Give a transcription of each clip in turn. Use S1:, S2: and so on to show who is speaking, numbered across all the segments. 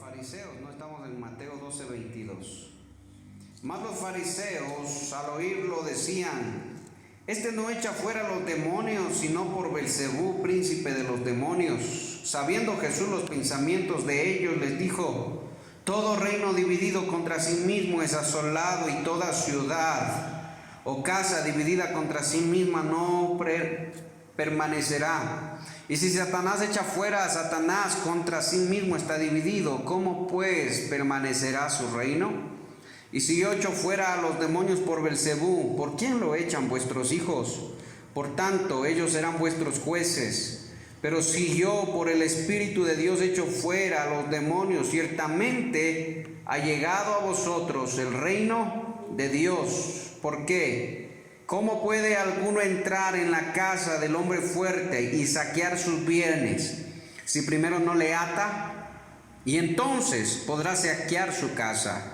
S1: fariseos, no estamos en Mateo 12:22. Mas los fariseos al oírlo decían: este no echa fuera los demonios, sino por Belcebú, príncipe de los demonios. Sabiendo Jesús los pensamientos de ellos, les dijo: todo reino dividido contra sí mismo es asolado, y toda ciudad o casa dividida contra sí misma no permanecerá. Y si Satanás echa fuera a Satanás, contra sí mismo está dividido. ¿Cómo pues permanecerá su reino? Y si yo echo fuera a los demonios por Belcebú, ¿por quién lo echan vuestros hijos? Por tanto, ellos serán vuestros jueces. Pero si yo por el Espíritu de Dios echo fuera a los demonios, ciertamente ha llegado a vosotros el reino de Dios. ¿Por qué? ¿Cómo puede alguno entrar en la casa del hombre fuerte y saquear sus bienes si primero no le ata? Y entonces podrá saquear su casa.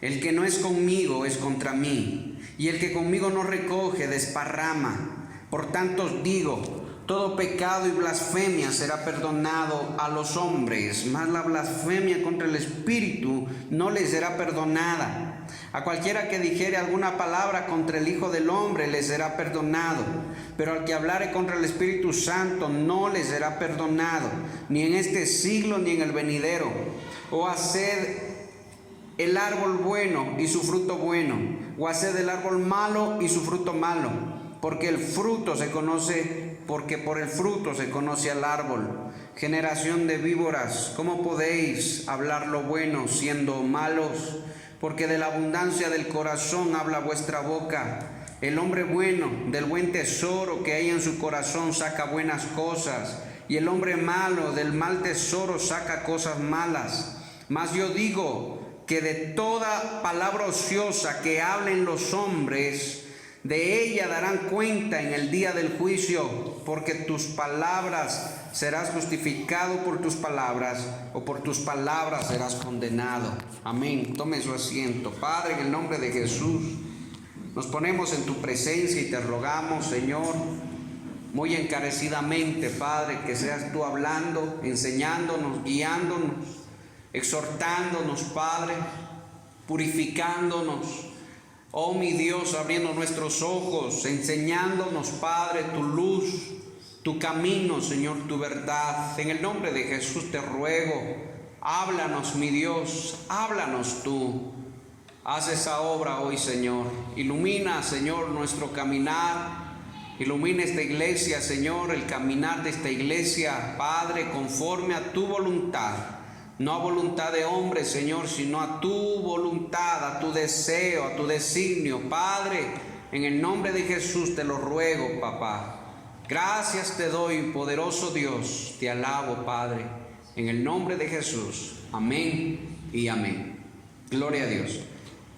S1: El que no es conmigo es contra mí, y el que conmigo no recoge desparrama. Por tanto os digo, todo pecado y blasfemia será perdonado a los hombres, mas la blasfemia contra el Espíritu no les será perdonada. A cualquiera que dijere alguna palabra contra el Hijo del Hombre le será perdonado, pero al que hablare contra el Espíritu Santo no le será perdonado, ni en este siglo ni en el venidero. O haced el árbol bueno y su fruto bueno, o haced el árbol malo y su fruto malo, porque por el fruto se conoce al árbol. Generación de víboras, ¿cómo podéis hablar lo bueno siendo malos? Porque de la abundancia del corazón habla vuestra boca. El hombre bueno del buen tesoro que hay en su corazón saca buenas cosas, y el hombre malo del mal tesoro saca cosas malas. Mas yo digo que de toda palabra ociosa que hablen los hombres, de ella darán cuenta en el día del juicio, porque tus palabras serás justificado por tus palabras, o por tus palabras serás condenado. Amén. Tome su asiento. Padre, en el nombre de Jesús, nos ponemos en tu presencia y te rogamos, Señor, muy encarecidamente, Padre, que seas tú hablando, enseñándonos, guiándonos, exhortándonos, Padre, purificándonos. Oh mi Dios, abriendo nuestros ojos, enseñándonos, Padre, tu luz, tu camino, Señor, tu verdad. En el nombre de Jesús te ruego, háblanos, mi Dios, háblanos tú. Haz esa obra hoy, Señor. Ilumina, Señor, nuestro caminar. Ilumina esta iglesia, Señor, el caminar de esta iglesia, Padre, conforme a tu voluntad. No a voluntad de hombre, Señor, sino a tu voluntad, a tu deseo, a tu designio. Padre, en el nombre de Jesús te lo ruego, papá. Gracias te doy, poderoso Dios. Te alabo, Padre, en el nombre de Jesús. Amén y amén. Gloria a Dios.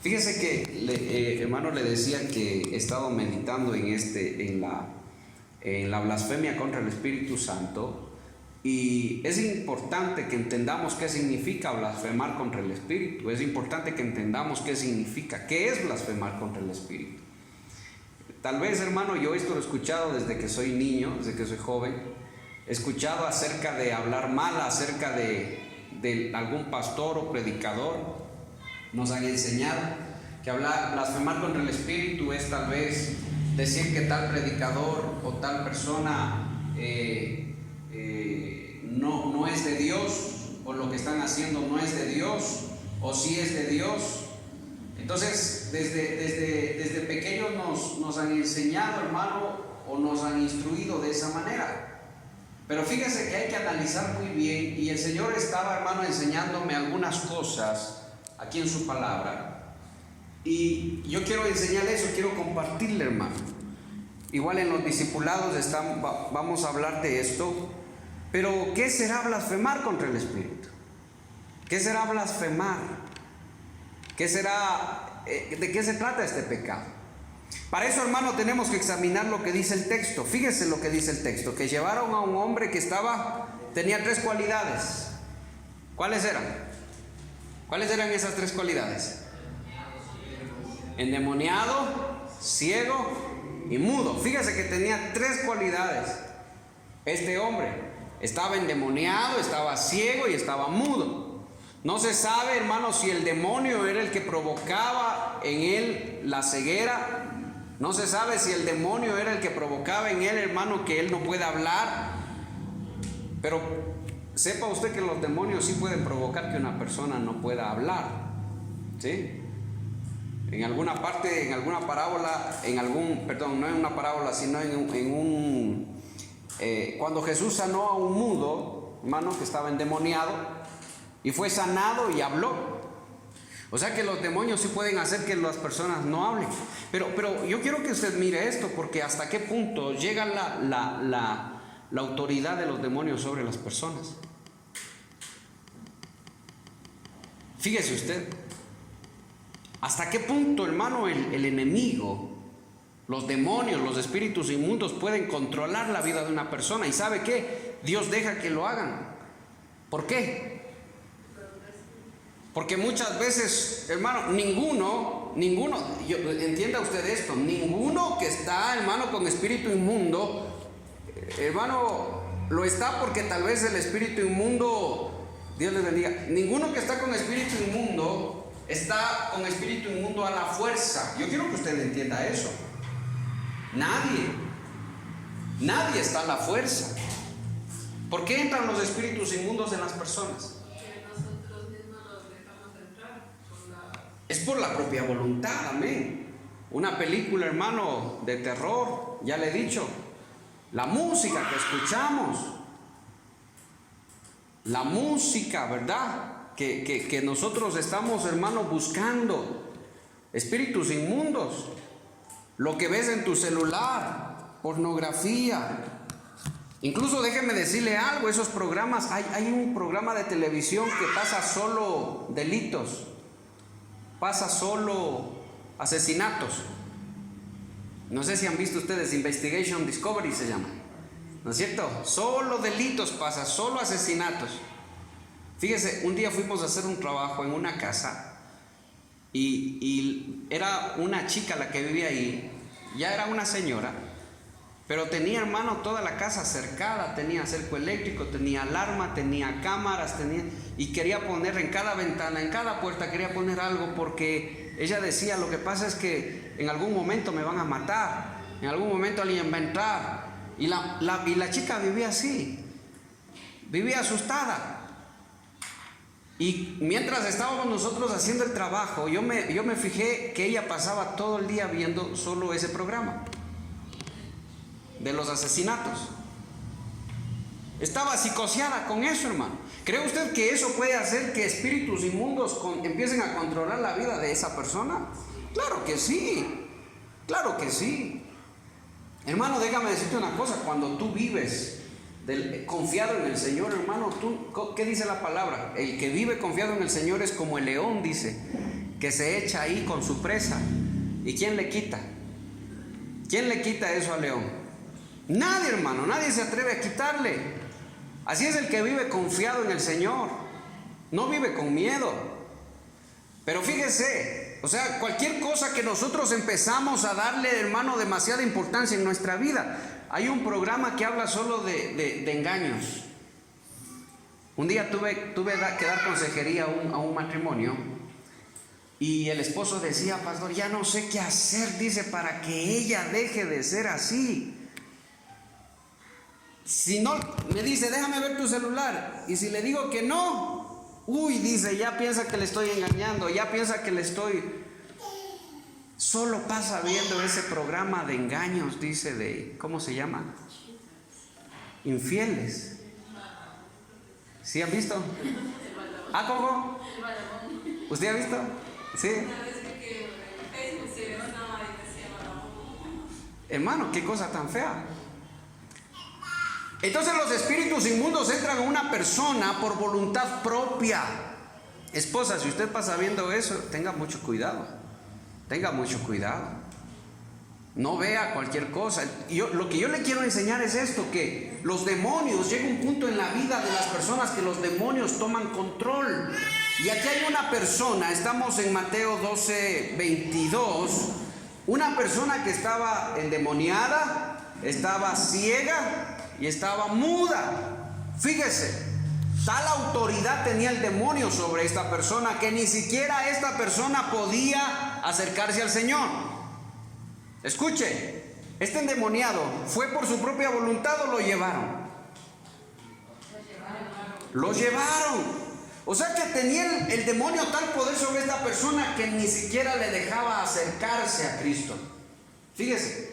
S1: Fíjese que, hermano, le decía que he estado meditando en la blasfemia contra el Espíritu Santo. Y es importante que entendamos qué significa blasfemar contra el Espíritu. Es importante que entendamos qué significa, qué es blasfemar contra el Espíritu. Tal vez, hermano, yo esto lo he escuchado desde que soy niño, desde que soy joven. He escuchado acerca de hablar mal, acerca de algún pastor o predicador. Nos han enseñado que blasfemar contra el Espíritu es tal vez decir que tal predicador o tal persona no es de Dios, o lo que están haciendo no es de Dios, o sí es de Dios. Entonces, desde pequeños nos han enseñado, hermano, o nos han instruido de esa manera. Pero fíjese que hay que analizar muy bien, y el Señor estaba, hermano, enseñándome algunas cosas aquí en su palabra, y yo quiero enseñarle eso, quiero compartirle, hermano. Igual en los discipulados vamos a hablar de esto. Pero ¿qué será blasfemar contra el Espíritu? ¿Qué será blasfemar? ¿Qué será? ¿De qué se trata este pecado? Para eso, hermano, tenemos que examinar lo que dice el texto. Fíjese lo que dice el texto, que llevaron a un hombre que tenía 3 cualidades. ¿Cuáles eran? ¿Cuáles eran esas 3 cualidades? Endemoniado, ciego y mudo. Fíjese que tenía 3 cualidades. Este hombre estaba endemoniado, estaba ciego y estaba mudo. No se sabe, hermano, si el demonio era el que provocaba en él la ceguera. No se sabe si el demonio era el que provocaba en él, hermano, que él no pueda hablar. Pero sepa usted que los demonios sí pueden provocar que una persona no pueda hablar. ¿Sí? En alguna parte, en alguna parábola, no en una parábola, sino cuando Jesús sanó a un mudo, hermano, que estaba endemoniado, y fue sanado y habló. O sea que los demonios sí pueden hacer que las personas no hablen. Pero yo quiero que usted mire esto, porque hasta qué punto llega la autoridad de los demonios sobre las personas. Fíjese usted, hasta qué punto, hermano, el enemigo, los demonios, los espíritus inmundos pueden controlar la vida de una persona. ¿Y sabe qué? Dios deja que lo hagan. ¿Por qué? Porque muchas veces, hermano, ninguno, entienda usted esto, ninguno que está, hermano, con espíritu inmundo, hermano, lo está porque tal vez el espíritu inmundo, Dios les bendiga, ninguno que está con espíritu inmundo, está con espíritu inmundo a la fuerza. Yo quiero que usted entienda eso. Nadie está a la fuerza. ¿Por qué entran los espíritus inmundos en las personas? Es por la propia voluntad, amén. Una película, hermano, de terror, ya le he dicho, la música que escuchamos, la música, ¿verdad? Que nosotros estamos, hermano, buscando, espíritus inmundos, lo que ves en tu celular, pornografía. Incluso déjeme decirle algo, esos programas, hay un programa de televisión que pasa solo delitos, pasa solo asesinatos. No sé si han visto ustedes, Investigation Discovery se llama, ¿no es cierto? Solo delitos pasa, solo asesinatos. Fíjese, un día fuimos a hacer un trabajo en una casa y era una chica la que vivía ahí, ya era una señora, pero tenía, hermano, toda la casa cercada, tenía cerco eléctrico, tenía alarma, tenía cámaras, y quería poner en cada ventana, en cada puerta, quería poner algo, porque ella decía, lo que pasa es que en algún momento me van a matar, en algún momento alguien va a entrar. Y la chica vivía así, vivía asustada. Y mientras estábamos nosotros haciendo el trabajo, yo me fijé que ella pasaba todo el día viendo solo ese programa de los asesinatos. Estaba psicoseada con eso, hermano. ¿Cree usted que eso puede hacer que espíritus inmundos empiecen a controlar la vida de esa persona? Claro que sí, claro que sí. Hermano, déjame decirte una cosa, cuando tú vives confiado en el Señor, hermano, ¿qué dice la palabra? El que vive confiado en el Señor es como el león, dice, que se echa ahí con su presa. ¿Y quién le quita? ¿Quién le quita eso al león? Nadie, hermano, nadie se atreve a quitarle. Así es el que vive confiado en el Señor, no vive con miedo. Pero fíjese, o sea, cualquier cosa que nosotros empezamos a darle, hermano, demasiada importancia en nuestra vida. Hay un programa que habla solo de engaños. Un día tuve que dar consejería a un matrimonio, y el esposo decía, pastor, ya no sé qué hacer, dice, para que ella deje de ser así. Si no, me dice, déjame ver tu celular. Y si le digo que no, dice, ya piensa que le estoy engañando, ya piensa que le estoy... Solo pasa viendo ese programa de engaños, dice, ¿cómo se llama? Infieles. ¿Sí han visto? ¿Ah, cómo? ¿Usted ha visto? Sí. Hermano, qué cosa tan fea. Entonces los espíritus inmundos entran a una persona por voluntad propia. Esposa, si usted pasa viendo eso, tenga mucho cuidado. Tenga mucho cuidado. No vea cualquier cosa. Lo que yo le quiero enseñar es esto, que los demonios, llega un punto en la vida de las personas que los demonios toman control. Y aquí hay una persona, estamos en Mateo 12:22, una persona que estaba endemoniada, estaba ciega y estaba muda. Fíjese, Tal autoridad tenía el demonio sobre esta persona que ni siquiera esta persona podía acercarse al Señor. Escuche, este endemoniado fue por su propia voluntad o lo llevaron. Lo llevaron. O sea que tenía el demonio tal poder sobre esta persona que ni siquiera le dejaba acercarse a Cristo. Fíjese.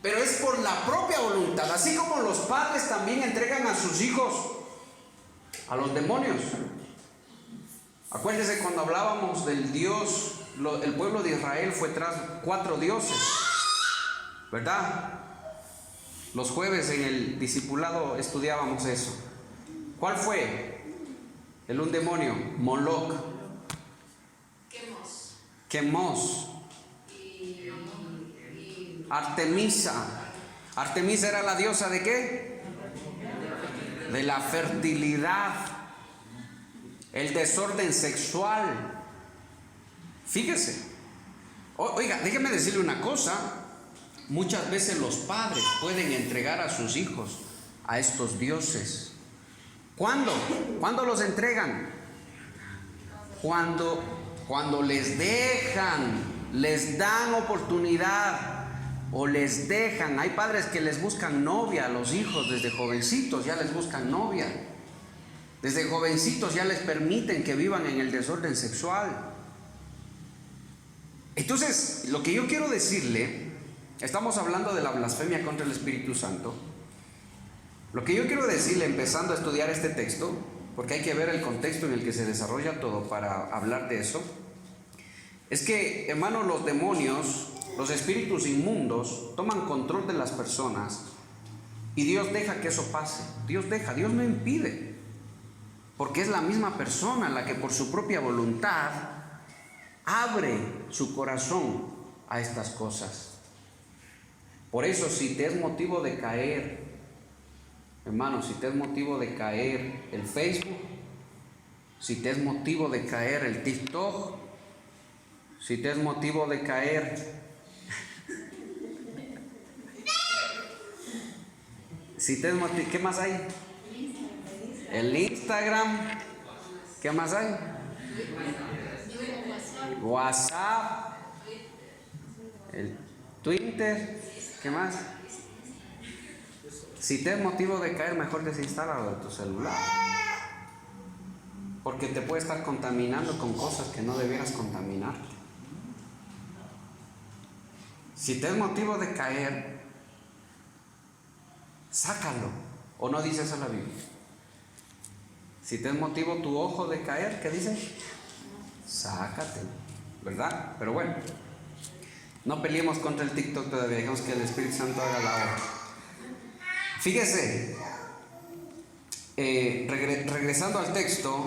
S1: Pero es por la propia voluntad. Así como los padres también entregan a sus hijos a los demonios. Acuérdense cuando hablábamos del Dios, el pueblo de Israel fue tras 4 dioses, ¿verdad? Los jueves en el discipulado estudiábamos eso. ¿Cuál fue? Un demonio, Moloch, Quemos, Artemisa. Artemisa era la diosa ¿de qué? De la fertilidad, el desorden sexual. Fíjese. Oiga, déjeme decirle una cosa. Muchas veces los padres pueden entregar a sus hijos a estos dioses. ¿Cuándo? ¿Cuándo los entregan? Cuando les dejan, les dan oportunidad o les dejan. Hay padres que les buscan novia a los hijos desde jovencitos, ya les buscan novia. Desde jovencitos ya les permiten que vivan en el desorden sexual. Entonces, lo que yo quiero decirle, estamos hablando de la blasfemia contra el Espíritu Santo. Lo que yo quiero decirle, empezando a estudiar este texto, porque hay que ver el contexto en el que se desarrolla todo para hablar de eso, es que, hermanos, los demonios, los espíritus inmundos, toman control de las personas y Dios deja que eso pase. Dios no impide, porque es la misma persona la que por su propia voluntad abre su corazón a estas cosas. Por eso, si te es motivo de caer, hermano, si te es motivo de caer el Facebook, si te es motivo de caer el TikTok, si te es motivo de caer, si te es motivo, ¿qué más hay? El Instagram, ¿qué más hay? WhatsApp, el Twitter, ¿qué más? Si te es motivo de caer, mejor desinstálalo de tu celular, porque te puede estar contaminando con cosas que no debieras contaminarte. Si te es motivo de caer, sácalo. ¿O no dice eso la Biblia? Si te es motivo tu ojo de caer, ¿qué dice? Sácatelo, ¿verdad? Pero bueno, no peleemos contra el TikTok todavía, dejemos que el Espíritu Santo haga la obra. Fíjese, regresando al texto,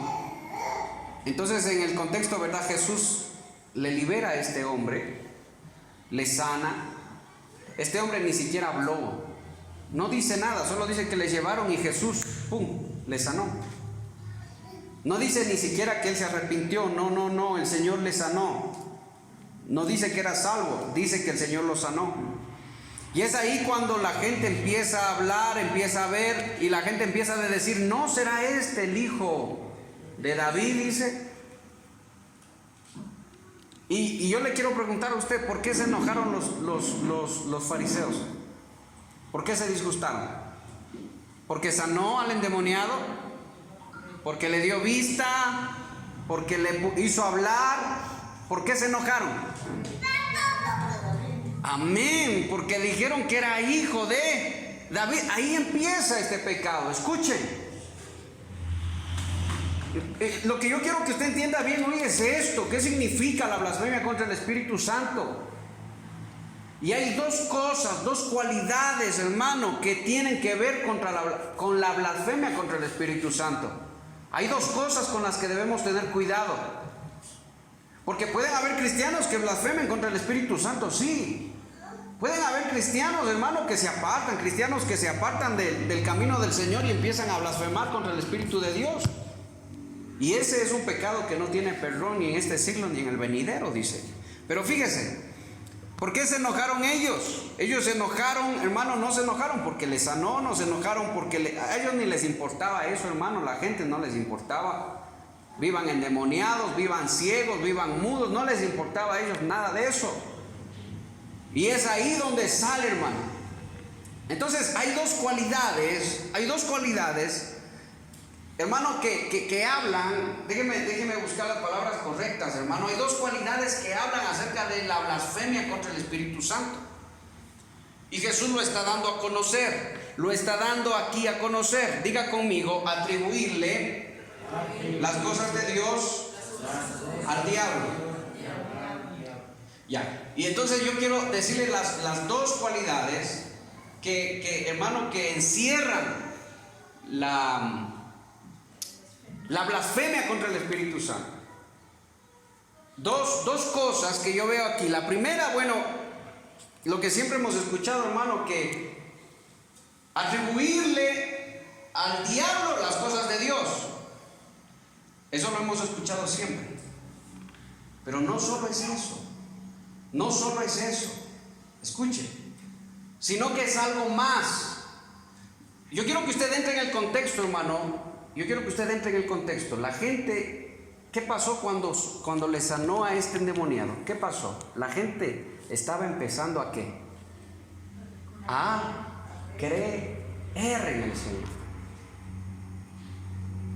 S1: entonces en el contexto, ¿verdad? Jesús le libera a este hombre, le sana. Este hombre ni siquiera habló, no dice nada, solo dice que le llevaron y Jesús, ¡pum!, le sanó. No dice ni siquiera que él se arrepintió, no, el Señor le sanó. No dice que era salvo, dice que el Señor lo sanó. Y es ahí cuando la gente empieza a hablar, empieza a ver, y la gente empieza a decir, ¿no será este el hijo de David? Dice. Y yo le quiero preguntar a usted, ¿por qué se enojaron los fariseos? ¿Por qué se disgustaron? ¿Porque sanó al endemoniado? ¿Porque le dio vista? ¿Porque le hizo hablar? ¿Por qué se enojaron? Amén, porque dijeron que era hijo de David. Ahí empieza este pecado. Escuchen, lo que yo quiero que usted entienda bien hoy es esto. ¿Qué significa la blasfemia contra el Espíritu Santo? Y hay dos cosas, dos cualidades, hermano, que tienen que ver con la blasfemia contra el Espíritu Santo. Hay dos cosas con las que debemos tener cuidado, porque pueden haber cristianos que blasfemen contra el Espíritu Santo, sí. Pueden haber cristianos, hermano, que se apartan, cristianos que se apartan del camino del Señor y empiezan a blasfemar contra el Espíritu de Dios. Y ese es un pecado que no tiene perdón ni en este siglo ni en el venidero, dice. Pero fíjese, ¿Por qué se enojaron ellos? Ellos se enojaron, hermano, no se enojaron porque les sanó, no se enojaron porque a ellos ni les importaba eso, hermano, la gente no les importaba. Vivan endemoniados, vivan ciegos, vivan mudos, no les importaba a ellos nada de eso. Y es ahí donde sale, hermano. Entonces hay dos cualidades, hermano, que hablan. Déjeme buscar las palabras correctas, hermano. Hay dos cualidades que hablan acerca de la blasfemia contra el Espíritu Santo. Y Jesús lo está dando a conocer, lo está dando aquí a conocer. Diga conmigo, atribuirle las cosas de Dios al diablo. Ya. Y entonces yo quiero decirle las dos cualidades que hermano, que encierran la blasfemia contra el Espíritu Santo. Dos cosas que yo veo aquí. La primera, bueno, lo que siempre hemos escuchado, hermano, que atribuirle al diablo las cosas de Dios. Eso lo hemos escuchado siempre. Pero no solo es eso. No solo es eso. Escuche. Sino que es algo más. Yo quiero que usted entre en el contexto, hermano. Yo quiero que usted entre en el contexto. La gente, ¿qué pasó cuando le sanó a este endemoniado? ¿Qué pasó? La gente estaba empezando a ¿qué? A creer en el Señor.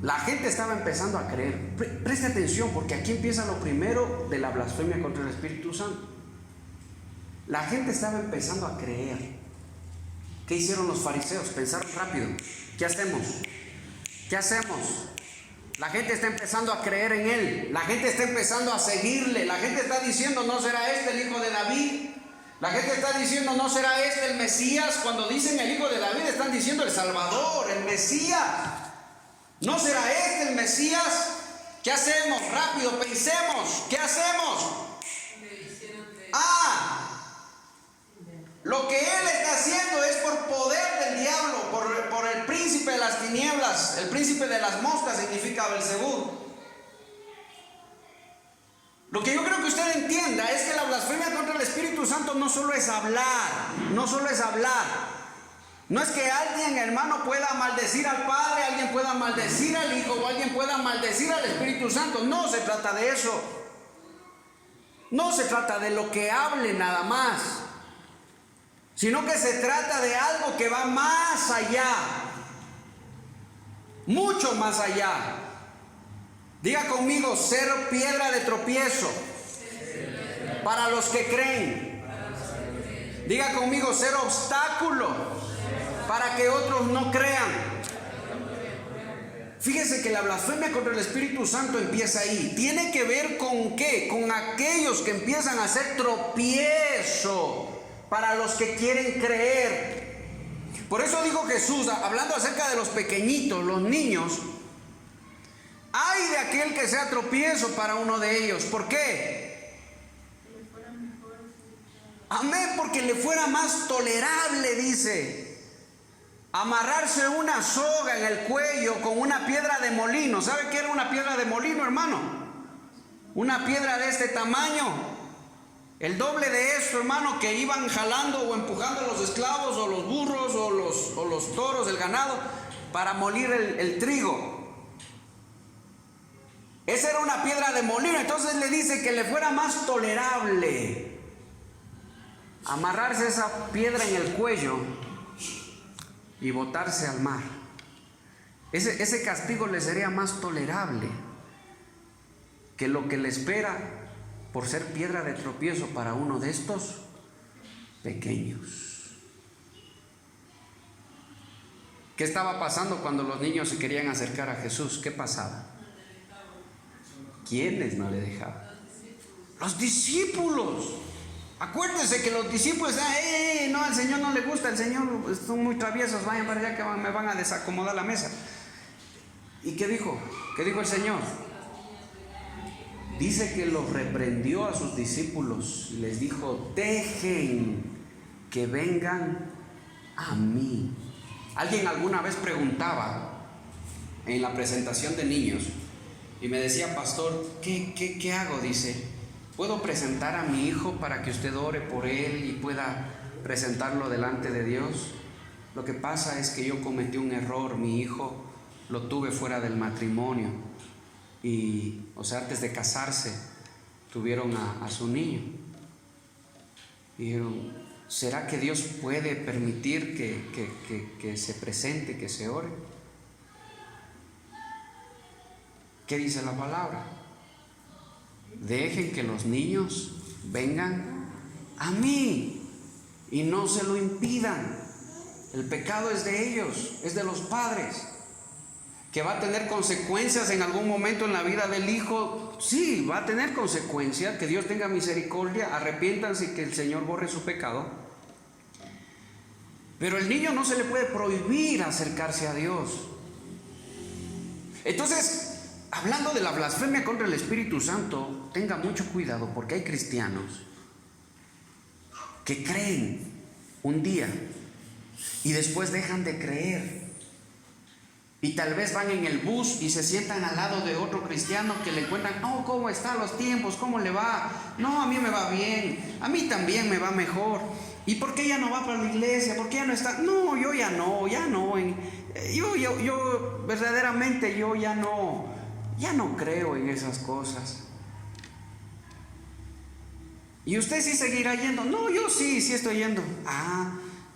S1: La gente estaba empezando a creer. Preste atención, porque aquí empieza lo primero de la blasfemia contra el Espíritu Santo. La gente estaba empezando a creer. ¿Qué hicieron los fariseos? Pensaron rápido. ¿Qué hacemos? ¿Qué hacemos? La gente está empezando a creer en Él. La gente está empezando a seguirle. La gente está diciendo, ¿no será este el hijo de David? La gente está diciendo, ¿no será este el Mesías? Cuando dicen el hijo de David, están diciendo el Salvador, el Mesías. ¿No será este el Mesías? ¿Qué hacemos? Rápido, pensemos. ¿Qué hacemos? Lo que él está haciendo es por poder del diablo, por el príncipe de las tinieblas. El príncipe de las moscas significa Belzebú. Lo que yo creo que usted entienda es que la blasfemia contra el Espíritu Santo no solo es hablar, no solo es hablar. No es que alguien, hermano, pueda maldecir al Padre, alguien pueda maldecir al Hijo o alguien pueda maldecir al Espíritu Santo. No se trata de eso. No se trata de lo que hable nada más, sino que se trata de algo que va más allá, mucho más allá. Diga conmigo, ser piedra de tropiezo para los que creen. Diga conmigo, ser obstáculo para que otros no crean. Fíjese que la blasfemia contra el Espíritu Santo empieza ahí. Tiene que ver con ¿qué? Con aquellos que empiezan a hacer tropiezo para los que quieren creer. Por eso dijo Jesús, hablando acerca de los pequeñitos, los niños: ay de aquel que sea tropiezo para uno de ellos. ¿Por qué? Amén, porque le fuera más tolerable, dice, amarrarse una soga en el cuello con una piedra de molino. ¿Sabe qué era una piedra de molino, hermano? Una piedra de este tamaño, el doble de esto, hermano, que iban jalando o empujando a los esclavos o los burros o los toros, el ganado, para moler el trigo. Esa era una piedra de molino. Entonces le dice que le fuera más tolerable amarrarse esa piedra en el cuello y botarse al mar. Ese castigo le sería más tolerable que lo que le espera por ser piedra de tropiezo para uno de estos pequeños. ¿Qué estaba pasando cuando los niños se querían acercar a Jesús? ¿Qué pasaba? ¿Quiénes no le dejaban? Los discípulos. Acuérdense que los discípulos decían: no, al Señor no le gusta, el Señor son muy traviesos, vayan para allá que me van a desacomodar la mesa. ¿Y qué dijo? ¿Qué dijo el Señor? Dice que los reprendió a sus discípulos, les dijo: dejen que vengan a mí. Alguien alguna vez preguntaba en la presentación de niños y me decía: pastor, ¿qué hago? Dice, ¿puedo presentar a mi hijo para que usted ore por él y pueda presentarlo delante de Dios? Lo que pasa es que yo cometí un error. Mi hijo lo tuve fuera del matrimonio y, o sea, antes de casarse tuvieron a su niño. Y dijeron, ¿será que Dios puede permitir que se presente, que se ore? ¿Qué dice la palabra? Dejen que los niños vengan a mí y no se lo impidan. El pecado es de ellos, es de los padres. ¿Que va a tener consecuencias en algún momento en la vida del hijo? Sí, va a tener consecuencias. Que Dios tenga misericordia, arrepiéntanse y que el Señor borre su pecado. Pero el niño no se le puede prohibir acercarse a Dios. Entonces, hablando de la blasfemia contra el Espíritu Santo, tenga mucho cuidado, porque hay cristianos que creen un día y después dejan de creer. Y tal vez van en el bus y se sientan al lado de otro cristiano que le cuentan, oh, ¿cómo están los tiempos? ¿Cómo le va? No, a mí me va bien, a mí también me va mejor. ¿Y por qué ya no va para la iglesia? ¿Por qué ya no está? No, yo ya no. Yo verdaderamente yo ya no creo en esas cosas. ¿Y usted sí seguirá yendo? No, yo sí estoy yendo.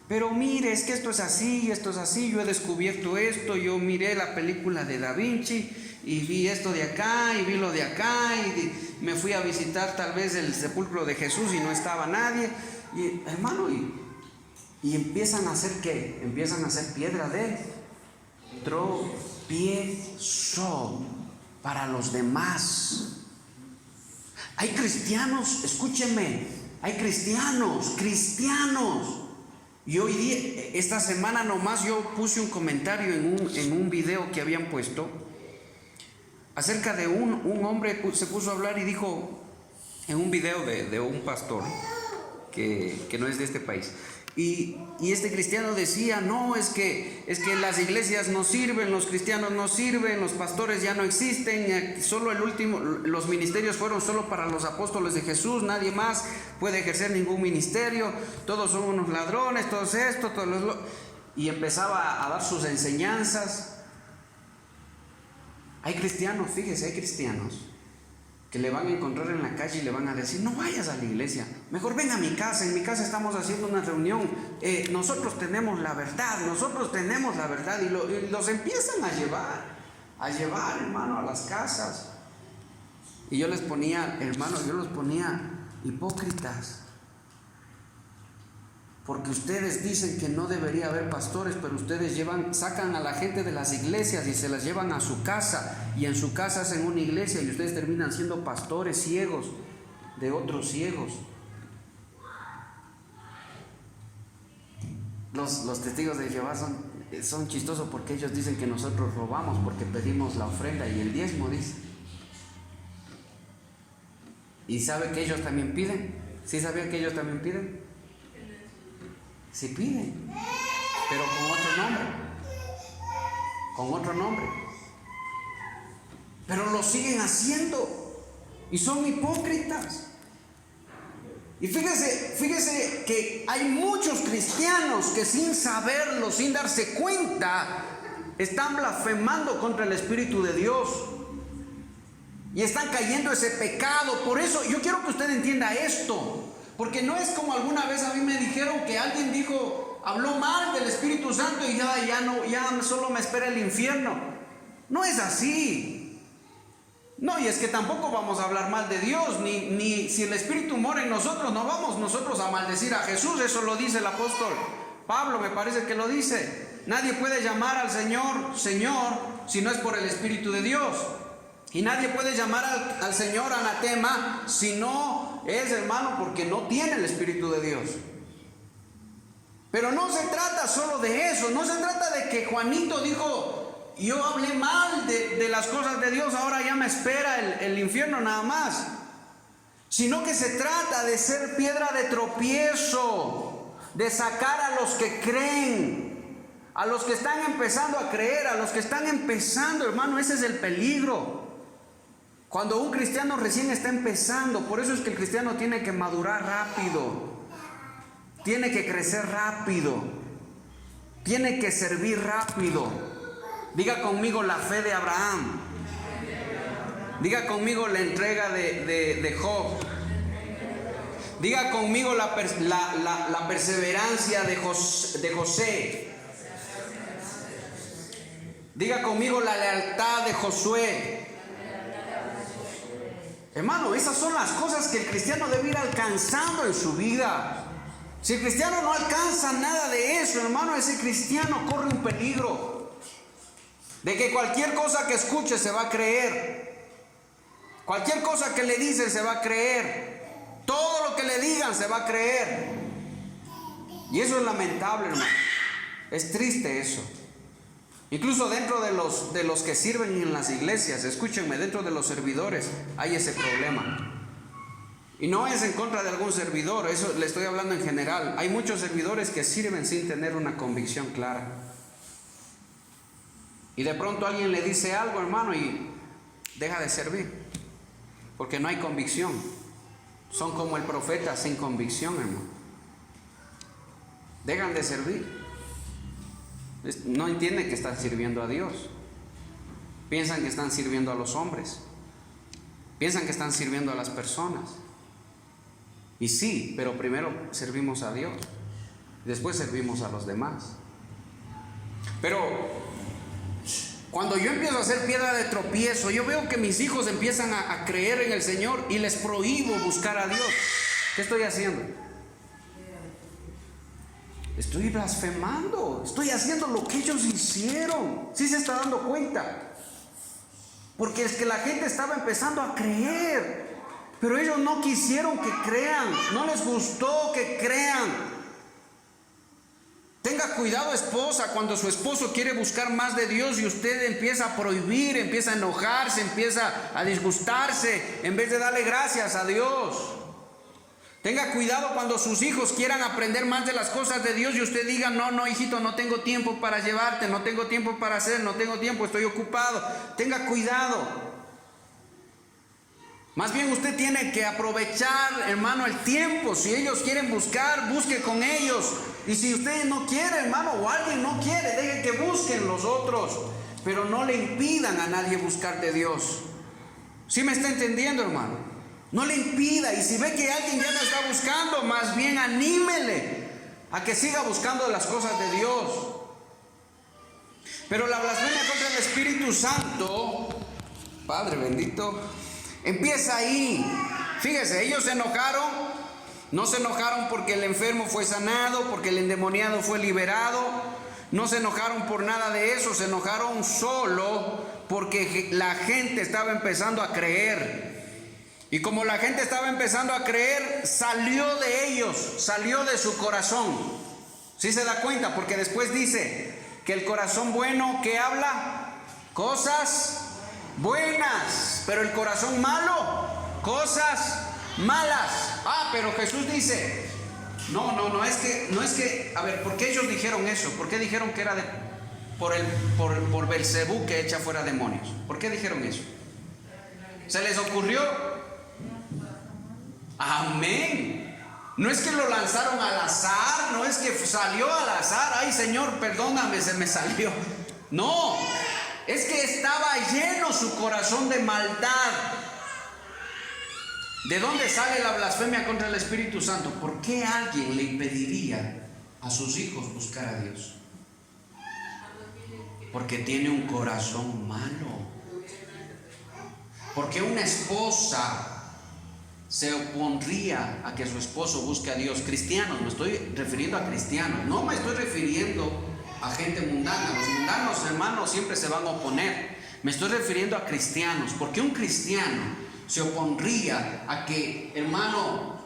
S1: Pero mire, es que esto es así, yo he descubierto esto, yo miré la película de Da Vinci y vi esto de acá y vi lo de acá y me fui a visitar tal vez el sepulcro de Jesús y no estaba nadie. Y hermano, y empiezan a hacer ¿qué? Empiezan a hacer piedra de tropiezo para los demás. Hay cristianos, escúcheme, hay cristianos. Y hoy día, esta semana nomás yo puse un comentario en un video que habían puesto acerca de un hombre se puso a hablar y dijo en un video de un pastor que no es de este país. Y este cristiano decía, no, es que las iglesias no sirven, los cristianos no sirven, los pastores ya no existen, solo los ministerios fueron solo para los apóstoles de Jesús, nadie más puede ejercer ningún ministerio, todos son unos ladrones, todos esto, y empezaba a dar sus enseñanzas. Hay cristianos, fíjese, hay cristianos que le van a encontrar en la calle y le van a decir, no vayas a la iglesia, mejor ven a mi casa, en mi casa estamos haciendo una reunión, nosotros tenemos la verdad, y los empiezan a llevar, hermano, a las casas. Y yo los ponía hipócritas, porque ustedes dicen que no debería haber pastores, pero ustedes sacan a la gente de las iglesias y se las llevan a su casa, y en su casa hacen una iglesia y ustedes terminan siendo pastores ciegos de otros ciegos. Los testigos de Jehová son chistosos porque ellos dicen que nosotros robamos porque pedimos la ofrenda y el diezmo, dice. ¿Y sabe que ellos también piden? ¿Sí sabían que ellos también piden? Sí piden, pero con otro nombre, pero lo siguen haciendo y son hipócritas. Y fíjese que hay muchos cristianos que sin saberlo, sin darse cuenta, están blasfemando contra el Espíritu de Dios y están cayendo ese pecado. Por eso yo quiero que usted entienda esto. Porque no es como alguna vez a mí me dijeron que alguien habló mal del Espíritu Santo y ya solo me espera el infierno. No es así. No, y es que tampoco vamos a hablar mal de Dios, ni si el Espíritu mora en nosotros, no vamos nosotros a maldecir a Jesús. Eso lo dice el apóstol Pablo, me parece que lo dice. Nadie puede llamar al Señor, Señor, si no es por el Espíritu de Dios. Y nadie puede llamar al Señor anatema si no es, hermano, porque no tiene el Espíritu de Dios. Pero no se trata solo de eso, no se trata de que Juanito dijo, yo hablé mal de las cosas de Dios, ahora ya me espera el infierno nada más. Sino que se trata de ser piedra de tropiezo, de sacar a los que creen, a los que están empezando a creer, a los que están empezando, hermano, ese es el peligro. Cuando un cristiano recién está empezando, por eso es que el cristiano tiene que madurar rápido, tiene que crecer rápido, tiene que servir rápido. Diga conmigo la fe de Abraham. Diga conmigo la entrega de Job. Diga conmigo la perseverancia de José. Diga conmigo la lealtad de Josué. Hermano, esas son las cosas que el cristiano debe ir alcanzando en su vida. Si el cristiano no alcanza nada de eso, hermano, ese cristiano corre un peligro de que cualquier cosa que escuche se va a creer. Cualquier cosa que le dicen se va a creer. Todo lo que le digan se va a creer. Y eso es lamentable, hermano. Es triste eso. Incluso dentro de los que sirven en las iglesias, escúchenme, dentro de los servidores hay ese problema. Y no es en contra de algún servidor, eso le estoy hablando en general. Hay muchos servidores que sirven sin tener una convicción clara. Y de pronto alguien le dice algo, hermano, y deja de servir, porque no hay convicción. Son como el profeta sin convicción, hermano. Dejan de servir. No entienden que están sirviendo a Dios. Piensan que están sirviendo a los hombres. Piensan que están sirviendo a las personas. Y sí, pero primero servimos a Dios. Después servimos a los demás. Pero cuando yo empiezo a hacer piedra de tropiezo, yo veo que mis hijos empiezan a creer en el Señor y les prohíbo buscar a Dios. ¿Qué estoy haciendo? Estoy blasfemando, estoy haciendo lo que ellos hicieron. ¿Sí se está dando cuenta? Porque es que la gente estaba empezando a creer, pero ellos no quisieron que crean, no les gustó que crean. Tenga cuidado, esposa, cuando su esposo quiere buscar más de Dios y usted empieza a prohibir, empieza a enojarse, empieza a disgustarse, en vez de darle gracias a Dios. Tenga cuidado cuando sus hijos quieran aprender más de las cosas de Dios y usted diga, no, hijito, no tengo tiempo para llevarte, no tengo tiempo para hacer, no tengo tiempo, estoy ocupado. Tenga cuidado. Más bien usted tiene que aprovechar, hermano, el tiempo. Si ellos quieren buscar, busque con ellos. Y si usted no quiere, hermano, o alguien no quiere, deje que busquen los otros. Pero no le impidan a nadie buscar de Dios. ¿Sí me está entendiendo, hermano? No le impida, y si ve que alguien ya no está buscando, más bien anímele a que siga buscando las cosas de Dios. Pero la blasfemia contra el Espíritu Santo, Padre bendito, empieza ahí. Fíjese, ellos se enojaron. No se enojaron porque el enfermo fue sanado, porque el endemoniado fue liberado. No se enojaron por nada de eso, se enojaron solo porque la gente estaba empezando a creer. Y como la gente estaba empezando a creer, salió de ellos, salió de su corazón. ¿Sí se da cuenta? Porque después dice que el corazón bueno, ¿qué habla? Cosas buenas. Pero el corazón malo, cosas malas. Pero Jesús dice, no es que, a ver, ¿por qué ellos dijeron eso? ¿Por qué dijeron que era por Belcebú que echa fuera demonios? ¿Por qué dijeron eso? ¿Se les ocurrió? Amén. No es que lo lanzaron al azar, no es que salió al azar. Ay, Señor, perdóname, se me salió. No, es que estaba lleno su corazón de maldad. ¿De dónde sale la blasfemia contra el Espíritu Santo? ¿Por qué alguien le impediría a sus hijos buscar a Dios? Porque tiene un corazón malo. Porque una esposa se opondría a que su esposo busque a Dios. Cristianos, me estoy refiriendo a cristianos, no me estoy refiriendo a gente mundana. Los mundanos, hermanos, siempre se van a oponer. Me estoy refiriendo a cristianos, porque un cristiano se opondría a que, hermano,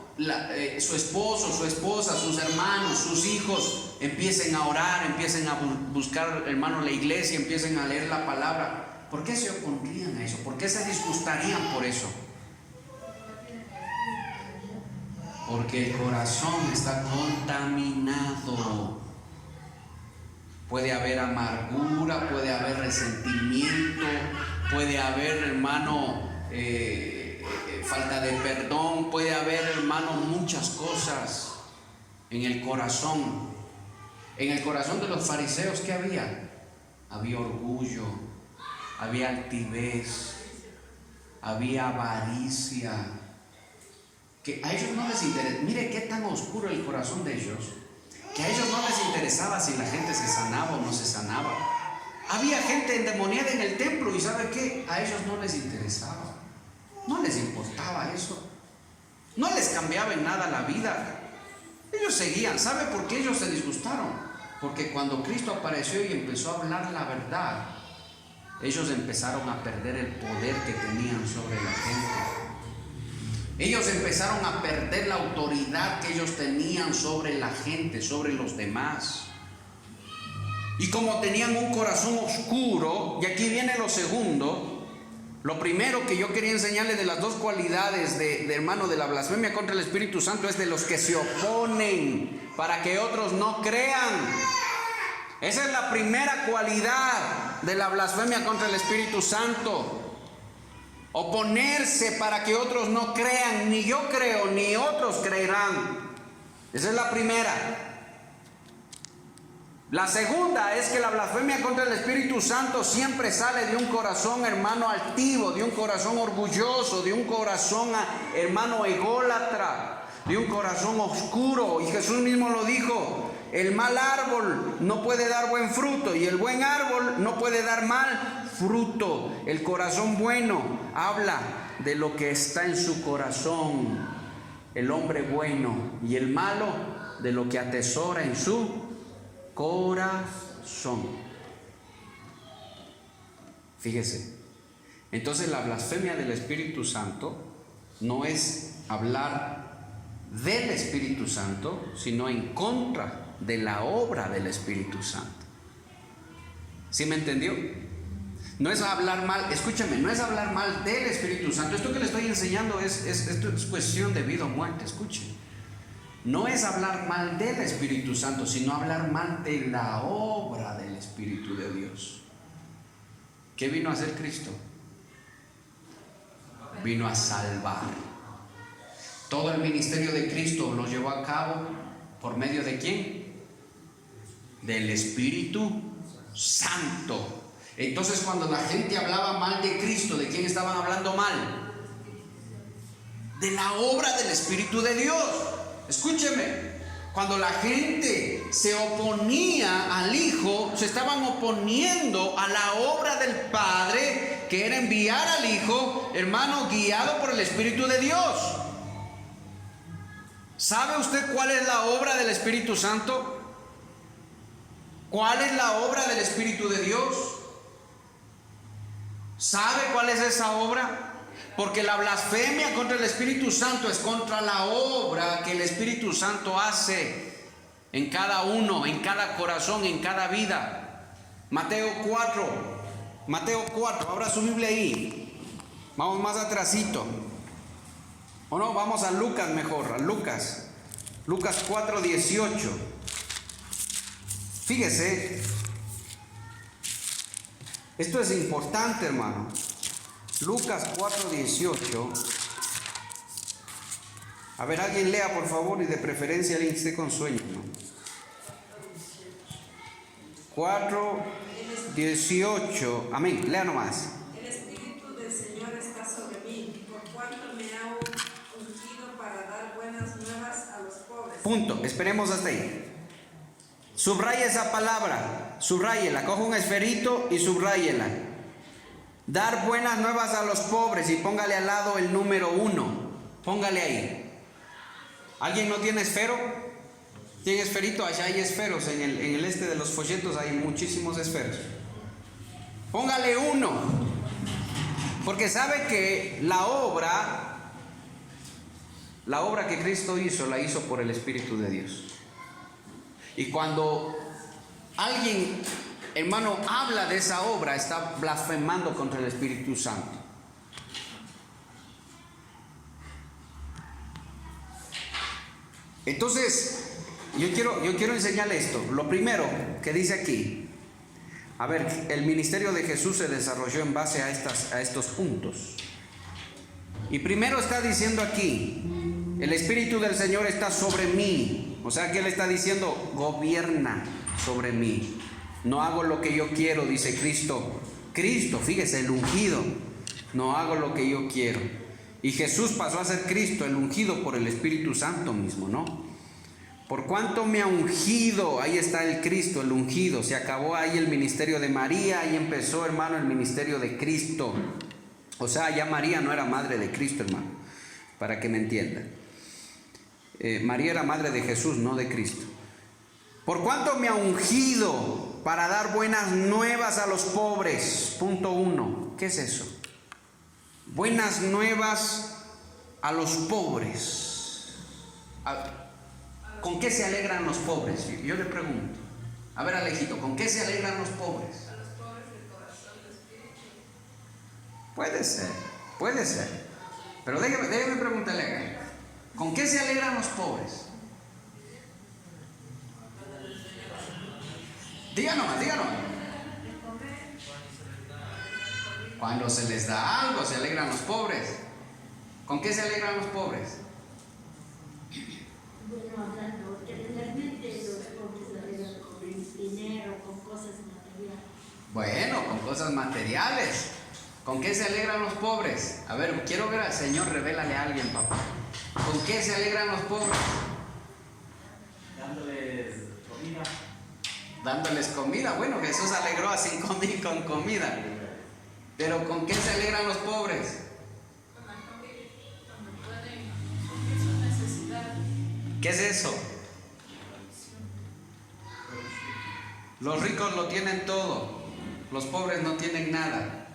S1: su esposo, su esposa, sus hermanos, sus hijos empiecen a orar, empiecen a buscar, hermano, la iglesia, empiecen a leer la palabra. ¿Por qué se opondrían a eso? ¿Por qué se disgustarían por eso? Porque el corazón está contaminado. Puede haber amargura, puede haber resentimiento, puede haber, hermano, falta de perdón, puede haber, hermano, muchas cosas en el corazón. En el corazón de los fariseos, ¿qué había? Había orgullo, había altivez, había avaricia, que a ellos no les interesa. Mire qué tan oscuro el corazón de ellos, que a ellos no les interesaba si la gente se sanaba o no se sanaba. Había gente endemoniada en el templo y ¿sabe qué? A ellos no les interesaba, no les importaba eso, no les cambiaba en nada la vida. Ellos seguían. ¿Sabe por qué ellos se disgustaron? Porque cuando Cristo apareció y empezó a hablar la verdad, ellos empezaron a perder el poder que tenían sobre la gente. Ellos empezaron a perder la autoridad que ellos tenían sobre la gente, sobre los demás. Y como tenían un corazón oscuro, y aquí viene lo segundo, lo primero que yo quería enseñarles de las dos cualidades de hermano de la blasfemia contra el Espíritu Santo es de los que se oponen para que otros no crean. Esa es la primera cualidad de la blasfemia contra el Espíritu Santo. Oponerse para que otros no crean. Ni yo creo, ni otros creerán. Esa es la primera. La segunda es que la blasfemia contra el Espíritu Santo siempre sale de un corazón, hermano, altivo, de un corazón orgulloso, de un corazón, hermano, ególatra, de un corazón oscuro. Y Jesús mismo lo dijo: el mal árbol no puede dar buen fruto y el buen árbol no puede dar mal fruto. El corazón bueno habla de lo que está en su corazón, el hombre bueno, y el malo de lo que atesora en su corazón. Fíjese, entonces la blasfemia del Espíritu Santo no es hablar del Espíritu Santo, sino en contra de la obra del Espíritu Santo. ¿Sí me entendió? No es hablar mal, escúchame, no es hablar mal del Espíritu Santo. Esto que le estoy enseñando esto es cuestión de vida o muerte, escuche. No es hablar mal del Espíritu Santo, sino hablar mal de la obra del Espíritu de Dios. ¿Qué vino a hacer Cristo? Vino a salvar. Todo el ministerio de Cristo lo llevó a cabo ¿por medio de quién? Del Espíritu Santo. Entonces, cuando la gente hablaba mal de Cristo, ¿de quién estaban hablando mal? De la obra del Espíritu de Dios. Escúcheme, cuando la gente se oponía al Hijo, se estaban oponiendo a la obra del Padre, que era enviar al Hijo, hermano, guiado por el Espíritu de Dios. ¿Sabe usted cuál es la obra del Espíritu Santo? ¿Cuál es la obra del Espíritu de Dios? ¿Sabe cuál es esa obra? Porque la blasfemia contra el Espíritu Santo es contra la obra que el Espíritu Santo hace en cada uno, en cada corazón, en cada vida. Mateo 4, abra su Biblia ahí. Vamos más atrasito. O no, vamos a Lucas mejor, a Lucas 4:18. Fíjese, esto es importante, hermano. Lucas 4:18. A ver, alguien lea por favor, y de preferencia alguien que esté con sueño, ¿no? 4:18. Amén, lea nomás.
S2: El Espíritu del Señor está sobre mí, por cuanto me ha ungido para dar buenas nuevas a los pobres.
S1: Punto, esperemos hasta ahí. Subraya esa palabra, subráyela, coja un esferito y subráyela. Dar buenas nuevas a los pobres, y póngale al lado el número 1. Póngale ahí. ¿Alguien no tiene esfero? ¿Tiene esferito? Allá hay esferos. En el este de los folletos hay muchísimos esferos. Póngale 1. Porque sabe que la obra que Cristo hizo, la hizo por el Espíritu de Dios. Y cuando alguien, hermano, habla de esa obra, está blasfemando contra el Espíritu Santo. Entonces, yo quiero enseñarle esto. Lo primero que dice aquí, a ver, el ministerio de Jesús se desarrolló en base a estos puntos. Y primero está diciendo aquí, el Espíritu del Señor está sobre mí. O sea que Él está diciendo, gobierna sobre mí. No hago lo que yo quiero, dice Cristo. Cristo, fíjese, el ungido. No hago lo que yo quiero. Y Jesús pasó a ser Cristo, el ungido por el Espíritu Santo mismo, ¿no? Por cuanto me ha ungido, ahí está el Cristo, el ungido. Se acabó ahí el ministerio de María, ahí empezó, hermano, el ministerio de Cristo. O sea, ya María no era madre de Cristo, hermano, para que me entiendan. María era madre de Jesús, no de Cristo. Por cuanto me ha ungido para dar buenas nuevas a los pobres. Punto 1. ¿Qué es eso? Buenas nuevas a los pobres. ¿Con qué se alegran los pobres? Yo le pregunto. A ver, Alejito, ¿con qué se alegran los pobres?
S2: A los pobres del corazón de espíritu.
S1: Puede ser. Pero déjeme preguntarle, ¿con qué se alegran los pobres? Díganos. Cuando se les da algo, se alegran los pobres. ¿Con qué se alegran los pobres?
S3: Bueno, hablando generalmente los pobres se alegran con dinero, con cosas materiales.
S1: Bueno, con cosas materiales. ¿Con qué se alegran los pobres? A ver, quiero ver al Señor, revélale a alguien, papá. ¿Con qué se alegran los pobres?
S4: Dándoles comida.
S1: Dándoles comida. Bueno, Jesús alegró a 5,000 con comida. Pero ¿con qué se alegran los pobres?
S2: Con la comida, cuando pueden cumplir su necesidad.
S1: ¿Qué es eso? Los ricos lo tienen todo, los pobres no tienen nada.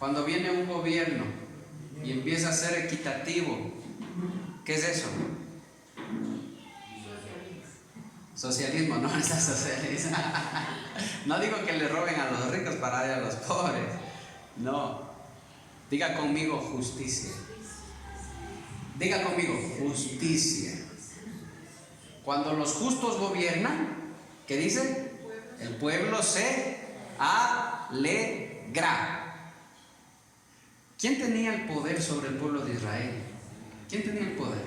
S1: Cuando viene un gobierno y empieza a ser equitativo, ¿qué es eso? Socialismo, no es socialismo. No digo que le roben a los ricos para darle a los pobres. No. Diga conmigo justicia. Diga conmigo justicia. Cuando los justos gobiernan, ¿qué dice? El pueblo se alegra. ¿Quién tenía el poder sobre el pueblo de Israel? ¿Quién tenía el poder?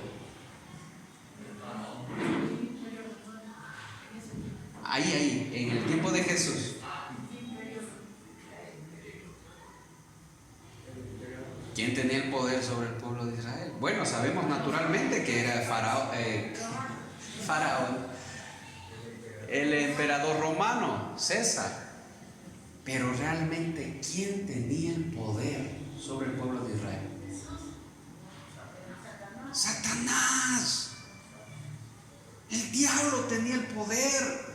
S1: Ahí, en el tiempo de Jesús. ¿Quién tenía el poder sobre el pueblo de Israel? Bueno, sabemos naturalmente que era Faraón, el emperador romano, César. Pero realmente, ¿quién tenía el poder sobre el pueblo de Israel? Satanás. El diablo tenía el poder.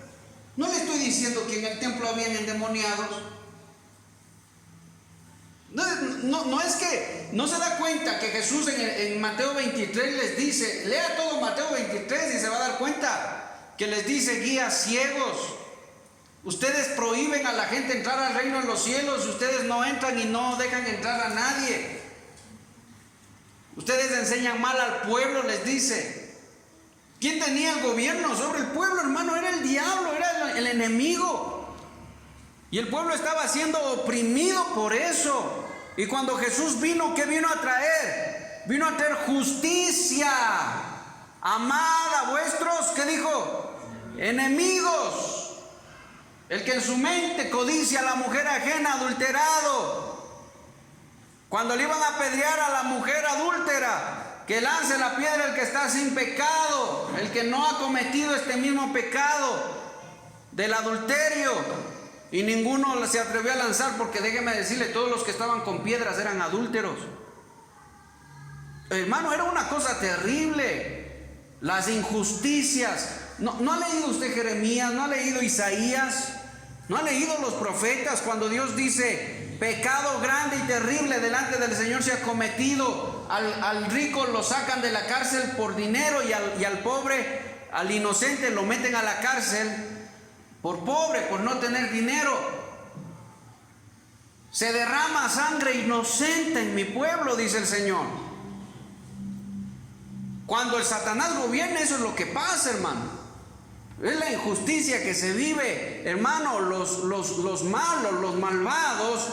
S1: No le estoy diciendo que en el templo habían endemoniados. No es que no se da cuenta que Jesús en Mateo 23 les dice, lea todo Mateo 23 y se va a dar cuenta que les dice, guías ciegos, ustedes prohíben a la gente entrar al reino de los cielos, ustedes no entran y no dejan entrar a nadie, ustedes enseñan mal al pueblo, les dice. ¿Quién tenía el gobierno sobre el pueblo, hermano? Era el diablo, era el enemigo. Y el pueblo estaba siendo oprimido por eso. Y cuando Jesús vino, ¿qué vino a traer? Vino a traer justicia. Amad a vuestros, ¿qué dijo? Enemigos. El que en su mente codicia a la mujer ajena, adulterado. Cuando le iban a apedrear a la mujer adúltera, que lance la piedra el que está sin pecado, el que no ha cometido este mismo pecado del adulterio. Y ninguno se atrevió a lanzar, porque déjeme decirle, todos los que estaban con piedras eran adúlteros. Hermano, era una cosa terrible. Las injusticias. ¿No ha leído usted Jeremías? ¿No ha leído Isaías? ¿No ha leído los profetas cuando Dios dice, pecado grande y terrible delante del Señor se ha cometido? Al rico lo sacan de la cárcel por dinero y al pobre, al inocente lo meten a la cárcel por pobre, por no tener dinero. Se derrama sangre inocente en mi pueblo, dice el Señor. Cuando el Satanás gobierna, eso es lo que pasa, hermano. Es la injusticia que se vive, hermano. Los malos, los malvados,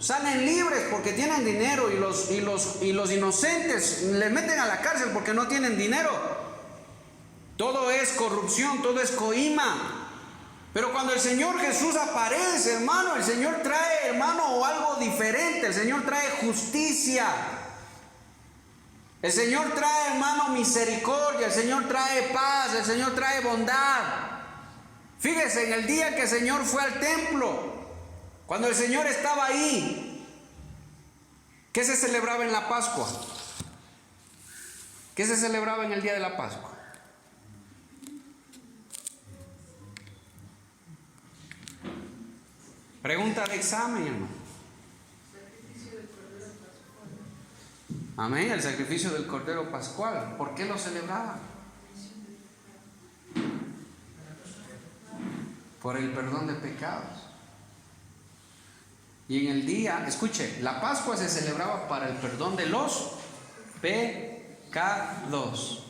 S1: salen libres porque tienen dinero, y los inocentes les meten a la cárcel porque no tienen dinero. Todo es corrupción, todo es coima. Pero cuando el Señor Jesús aparece, hermano, el Señor trae, hermano, algo diferente. El Señor trae justicia. El Señor trae, hermano, misericordia. El Señor trae paz. El Señor trae bondad. Fíjese, en el día que el Señor fue al templo, cuando el Señor estaba ahí, ¿qué se celebraba en la Pascua? ¿Qué se celebraba en el día de la Pascua? Pregunta de examen, hermano. Amén, el sacrificio del Cordero Pascual. ¿Por qué lo celebraba? Por el perdón de pecados. Y en el día, escuche, la Pascua se celebraba para el perdón de los pecados.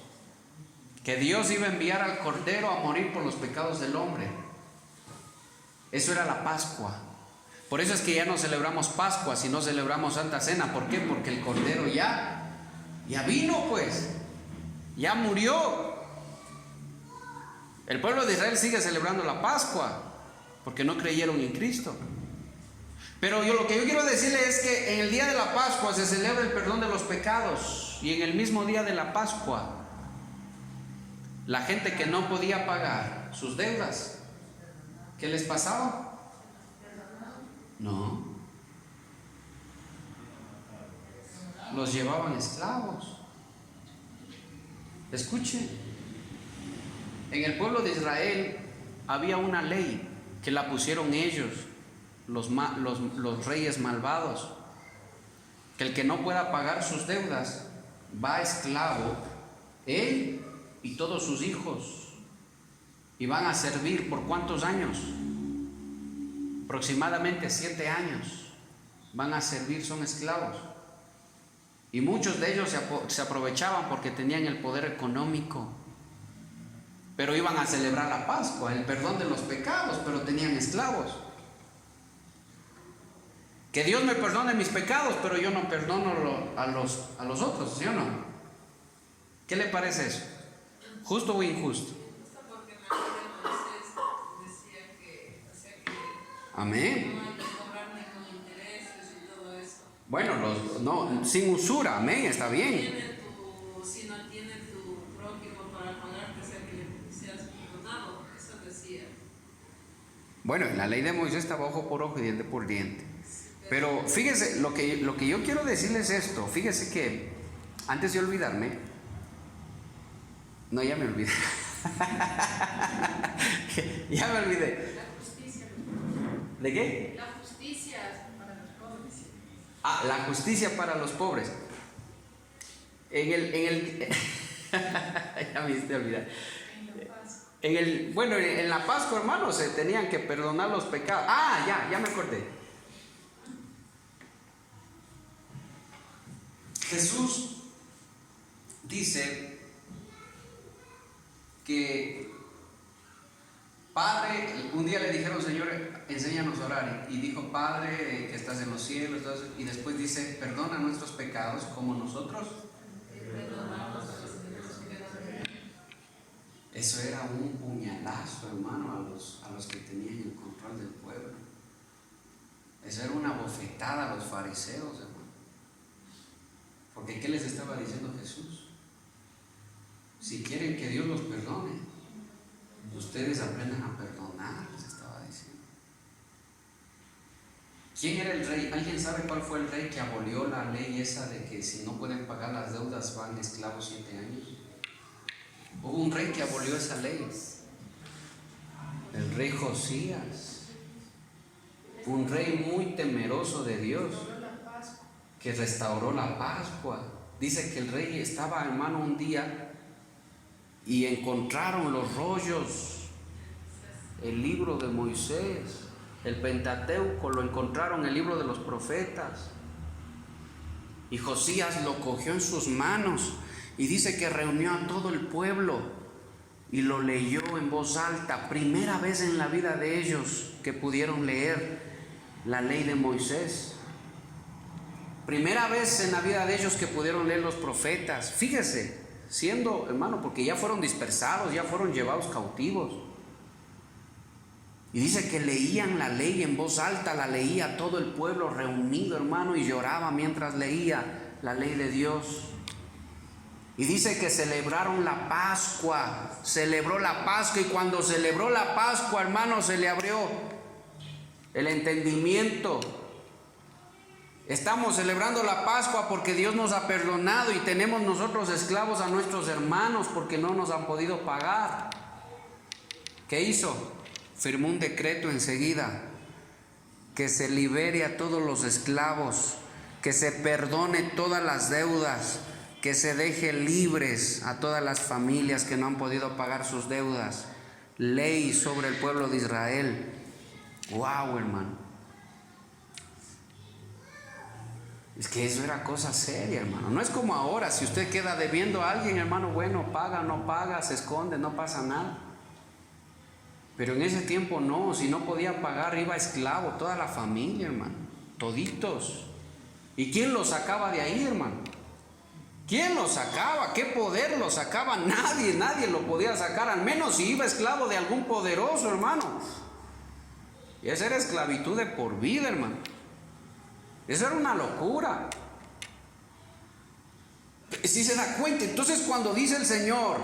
S1: Que Dios iba a enviar al Cordero a morir por los pecados del hombre. Eso era la Pascua. Por eso es que ya no celebramos Pascua, sino celebramos Santa Cena. ¿Por qué? Porque el Cordero ya vino, pues. Ya murió. El pueblo de Israel sigue celebrando la Pascua porque no creyeron en Cristo. Pero lo que yo quiero decirle es que en el día de la Pascua se celebra el perdón de los pecados. Y en el mismo día de la Pascua, la gente que no podía pagar sus deudas, ¿qué les pasaba? No. Los llevaban esclavos. Escuchen. En el pueblo de Israel había una ley que la pusieron ellos, los reyes malvados, que el que no pueda pagar sus deudas va esclavo, él y todos sus hijos, y van a servir ¿por cuántos años? Aproximadamente 7 años van a servir, son esclavos. Y muchos de ellos se aprovechaban porque tenían el poder económico. Pero iban a celebrar la Pascua, el perdón de los pecados, pero tenían esclavos. Que Dios me perdone mis pecados, pero yo no perdono a los otros, ¿sí o no? ¿Qué le parece eso? ¿Justo o injusto?
S2: Porque en la ley de Moisés decía que
S1: Amén.
S2: no hay que cobrar ni con intereses y todo eso.
S1: Bueno, sin usura, amén, está bien.
S2: Si no tiene tu prójimo para pagarte, sea que le seas perdonado, eso decía.
S1: Bueno, en la ley de Moisés estaba ojo por ojo y diente por diente. Pero fíjese, lo que yo quiero decirles es esto. Fíjese que, antes de olvidarme, no, ya me olvidé. Ya me olvidé.
S2: La justicia.
S1: ¿De qué?
S2: La justicia para los pobres.
S1: Ah, la justicia para los pobres. Ya me hiciste olvidar. En la Pascua, hermanos, se tenían que perdonar los pecados. Ah, ya me acordé. Jesús dice que Padre, un día le dijeron, Señor, enséñanos a orar, y dijo, Padre que estás en los cielos, y después dice, perdona nuestros pecados como nosotros. Eso era un puñalazo, hermano, a los que tenían el control del pueblo. Eso era una bofetada a los fariseos, hermano. Porque ¿qué les estaba diciendo Jesús? Si quieren que Dios los perdone, ustedes aprendan a perdonar, les estaba diciendo. ¿Quién era el rey? ¿Alguien sabe cuál fue el rey que abolió la ley esa de que si no pueden pagar las deudas van esclavos 7 años? Hubo un rey que abolió esa ley. El rey Josías. Un rey muy temeroso de Dios, que restauró la Pascua. Dice que el rey estaba, hermano, un día y encontraron los rollos, el libro de Moisés, el Pentateuco, lo encontraron, el libro de los profetas. Y Josías lo cogió en sus manos y dice que reunió a todo el pueblo y lo leyó en voz alta. Primera vez en la vida de ellos que pudieron leer la ley de Moisés. Primera vez en la vida de ellos que pudieron leer los profetas. Fíjese, siendo, hermano, porque ya fueron dispersados, ya fueron llevados cautivos. Y dice que leían la ley en voz alta, la leía todo el pueblo reunido, hermano, y lloraba mientras leía la ley de Dios. Y dice que celebraron la Pascua, celebró la Pascua, y cuando celebró la Pascua, hermano, se le abrió el entendimiento. Estamos celebrando la Pascua porque Dios nos ha perdonado y tenemos nosotros esclavos a nuestros hermanos porque no nos han podido pagar. ¿Qué hizo? Firmó un decreto enseguida que se libere a todos los esclavos, que se perdone todas las deudas, que se deje libres a todas las familias que no han podido pagar sus deudas. Ley sobre el pueblo de Israel. ¡Wow, hermano! Es que eso era cosa seria, hermano. No es como ahora, si usted queda debiendo a alguien, hermano, bueno, paga, no paga, se esconde, no pasa nada. Pero en ese tiempo no, si no podía pagar, iba esclavo, toda la familia, hermano, toditos. ¿Y quién los sacaba de ahí, hermano? ¿Quién los sacaba? ¿Qué poder los sacaba? Nadie lo podía sacar, al menos si iba esclavo de algún poderoso, hermano. Y esa era esclavitud de por vida, hermano. Eso era una locura. Si se da cuenta, entonces cuando dice el Señor,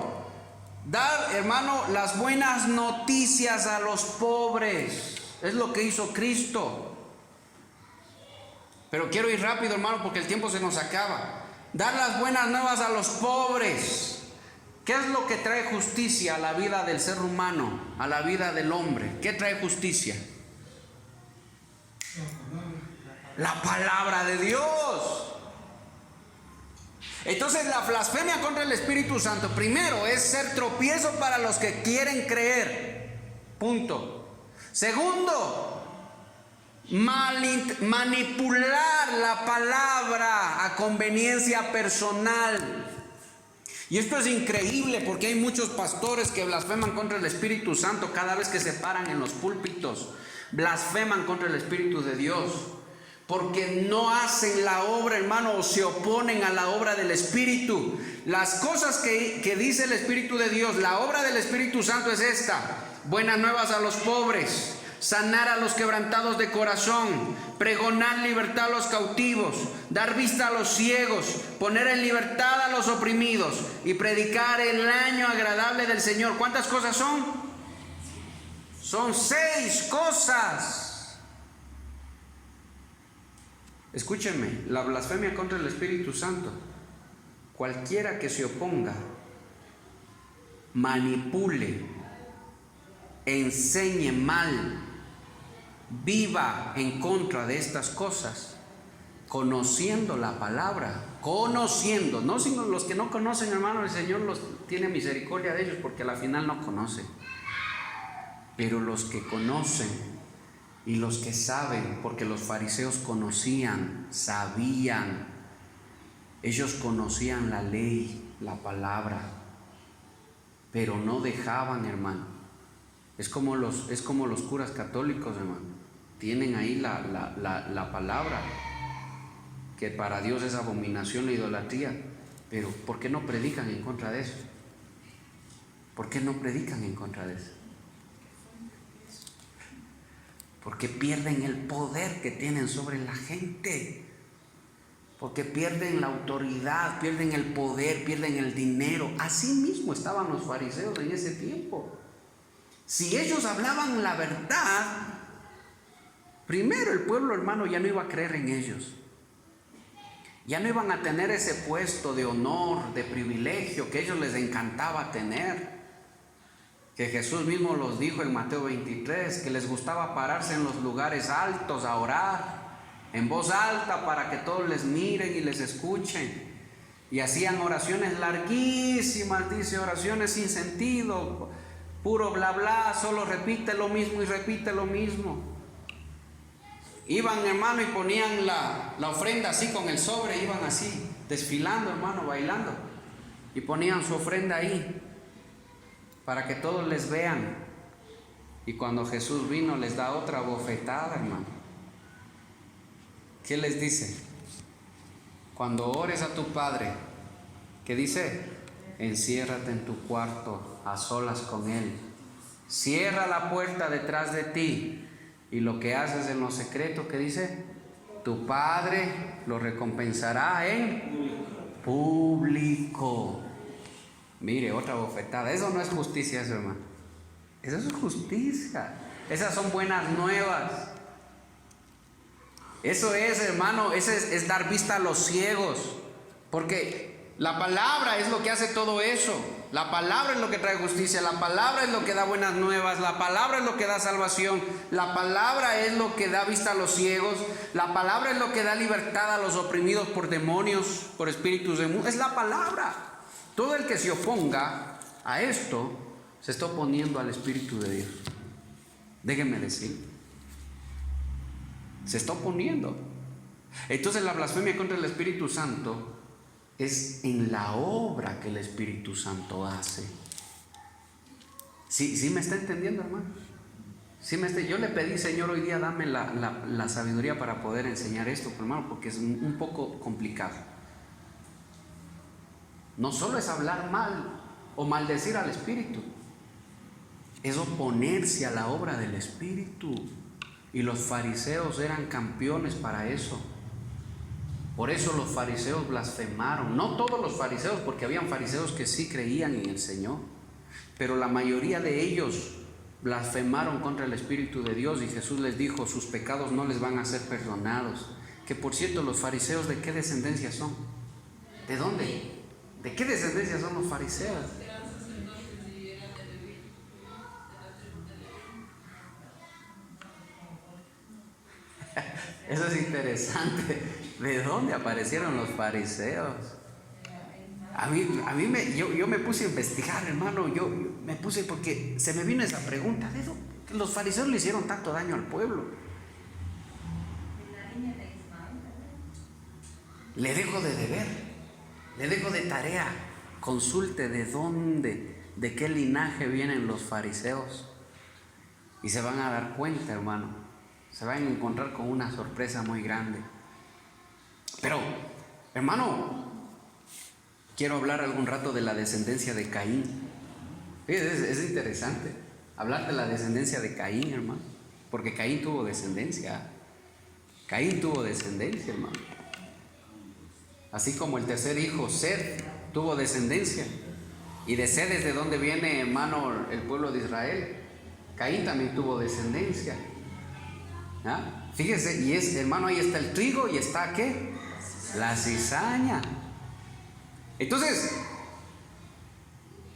S1: dar, hermano, las buenas noticias a los pobres, es lo que hizo Cristo. Pero quiero ir rápido, hermano, porque el tiempo se nos acaba. Dar las buenas nuevas a los pobres. ¿Qué es lo que trae justicia a la vida del ser humano, a la vida del hombre? ¿Qué trae justicia? La palabra de Dios. Entonces la blasfemia contra el Espíritu Santo, primero, es ser tropiezo para los que quieren creer. Punto. Segundo, manipular la palabra a conveniencia personal. Y esto es increíble porque hay muchos pastores que blasfeman contra el Espíritu Santo cada vez que se paran en los púlpitos. Blasfeman contra el Espíritu de Dios. Porque no hacen la obra, hermano, o se oponen a la obra del Espíritu. Las cosas que dice el Espíritu de Dios, la obra del Espíritu Santo es esta: buenas nuevas a los pobres, sanar a los quebrantados de corazón, pregonar libertad a los cautivos, dar vista a los ciegos, poner en libertad a los oprimidos y predicar el año agradable del Señor. ¿Cuántas cosas son? Son 6 cosas. Escúchenme, la blasfemia contra el Espíritu Santo, cualquiera que se oponga, manipule, enseñe mal, viva en contra de estas cosas, conociendo la palabra, conociendo, no sino los que no conocen, hermano, el Señor los tiene misericordia de ellos porque a la final no conocen, pero los que conocen y los que saben, porque los fariseos conocían, sabían, ellos conocían la ley, la palabra, pero no dejaban, hermano. Es como los curas católicos, hermano. Tienen ahí la palabra, que para Dios es abominación la idolatría, pero ¿por qué no predican en contra de eso? ¿Por qué no predican en contra de eso? Porque pierden el poder que tienen sobre la gente. Porque pierden la autoridad, pierden el poder, pierden el dinero. Así mismo estaban los fariseos en ese tiempo. Si ellos hablaban la verdad, primero el pueblo, hermano, ya no iba a creer en ellos. Ya no iban a tener ese puesto de honor, de privilegio que a ellos les encantaba tener. Que Jesús mismo los dijo en Mateo 23, que les gustaba pararse en los lugares altos a orar, en voz alta para que todos les miren y les escuchen. Y hacían oraciones larguísimas, dice, oraciones sin sentido, puro bla bla, solo repite lo mismo y repite lo mismo. Iban, hermano, y ponían la ofrenda así con el sobre, iban así, desfilando, hermano, bailando, y ponían su ofrenda ahí, para que todos les vean. Y cuando Jesús vino les da otra bofetada, hermano. ¿Qué les dice? Cuando ores a tu Padre, ¿qué dice? Enciérrate en tu cuarto, a solas con Él. Cierra la puerta detrás de ti. Y lo que haces en lo secreto, ¿qué dice? Tu Padre lo recompensará en público. Mire, otra bofetada. Eso no es justicia, eso, hermano. Eso es justicia. Esas son buenas nuevas. Eso es, hermano, es dar vista a los ciegos. Porque la palabra es lo que hace todo eso. La palabra es lo que trae justicia. La palabra es lo que da buenas nuevas. La palabra es lo que da salvación. La palabra es lo que da vista a los ciegos. La palabra es lo que da libertad a los oprimidos por demonios, por espíritus de mundo. Es la palabra. Todo el que se oponga a esto se está oponiendo al Espíritu de Dios. Déjenme decir, se está oponiendo. Entonces la blasfemia contra el Espíritu Santo es en la obra que el Espíritu Santo hace. ¿Sí me está entendiendo, hermano? Yo le pedí, Señor, hoy día dame la sabiduría para poder enseñar esto, hermano, porque es un poco complicado. No solo es hablar mal o maldecir al Espíritu, es oponerse a la obra del Espíritu. Y los fariseos eran campeones para eso. Por eso los fariseos blasfemaron. No todos los fariseos, porque habían fariseos que sí creían en el Señor, pero la mayoría de ellos blasfemaron contra el Espíritu de Dios. Y Jesús les dijo, sus pecados no les van a ser perdonados. Que por cierto, los fariseos, ¿de qué descendencia son? ¿De dónde? ¿De qué descendencia son los fariseos? Eso es interesante. ¿De dónde aparecieron los fariseos? Yo me puse a investigar, hermano. Yo me puse porque se me vino esa pregunta. ¿De dónde? Los fariseos le hicieron tanto daño al pueblo. Le dejo de deber, le dejo de tarea. Consulte de dónde, de qué linaje vienen los fariseos. Y se van a dar cuenta, hermano. Se van a encontrar con una sorpresa muy grande. Pero, hermano, quiero hablar algún rato de la descendencia de Caín. Es interesante hablar de la descendencia de Caín, hermano, porque Caín tuvo descendencia. Caín tuvo descendencia, hermano. Así como el tercer hijo, Seth, tuvo descendencia. Y de Seth es de donde viene, hermano, el pueblo de Israel. Caín también tuvo descendencia. ¿Ah? Fíjese, y hermano, ahí está el trigo y está ¿qué? La cizaña. Entonces,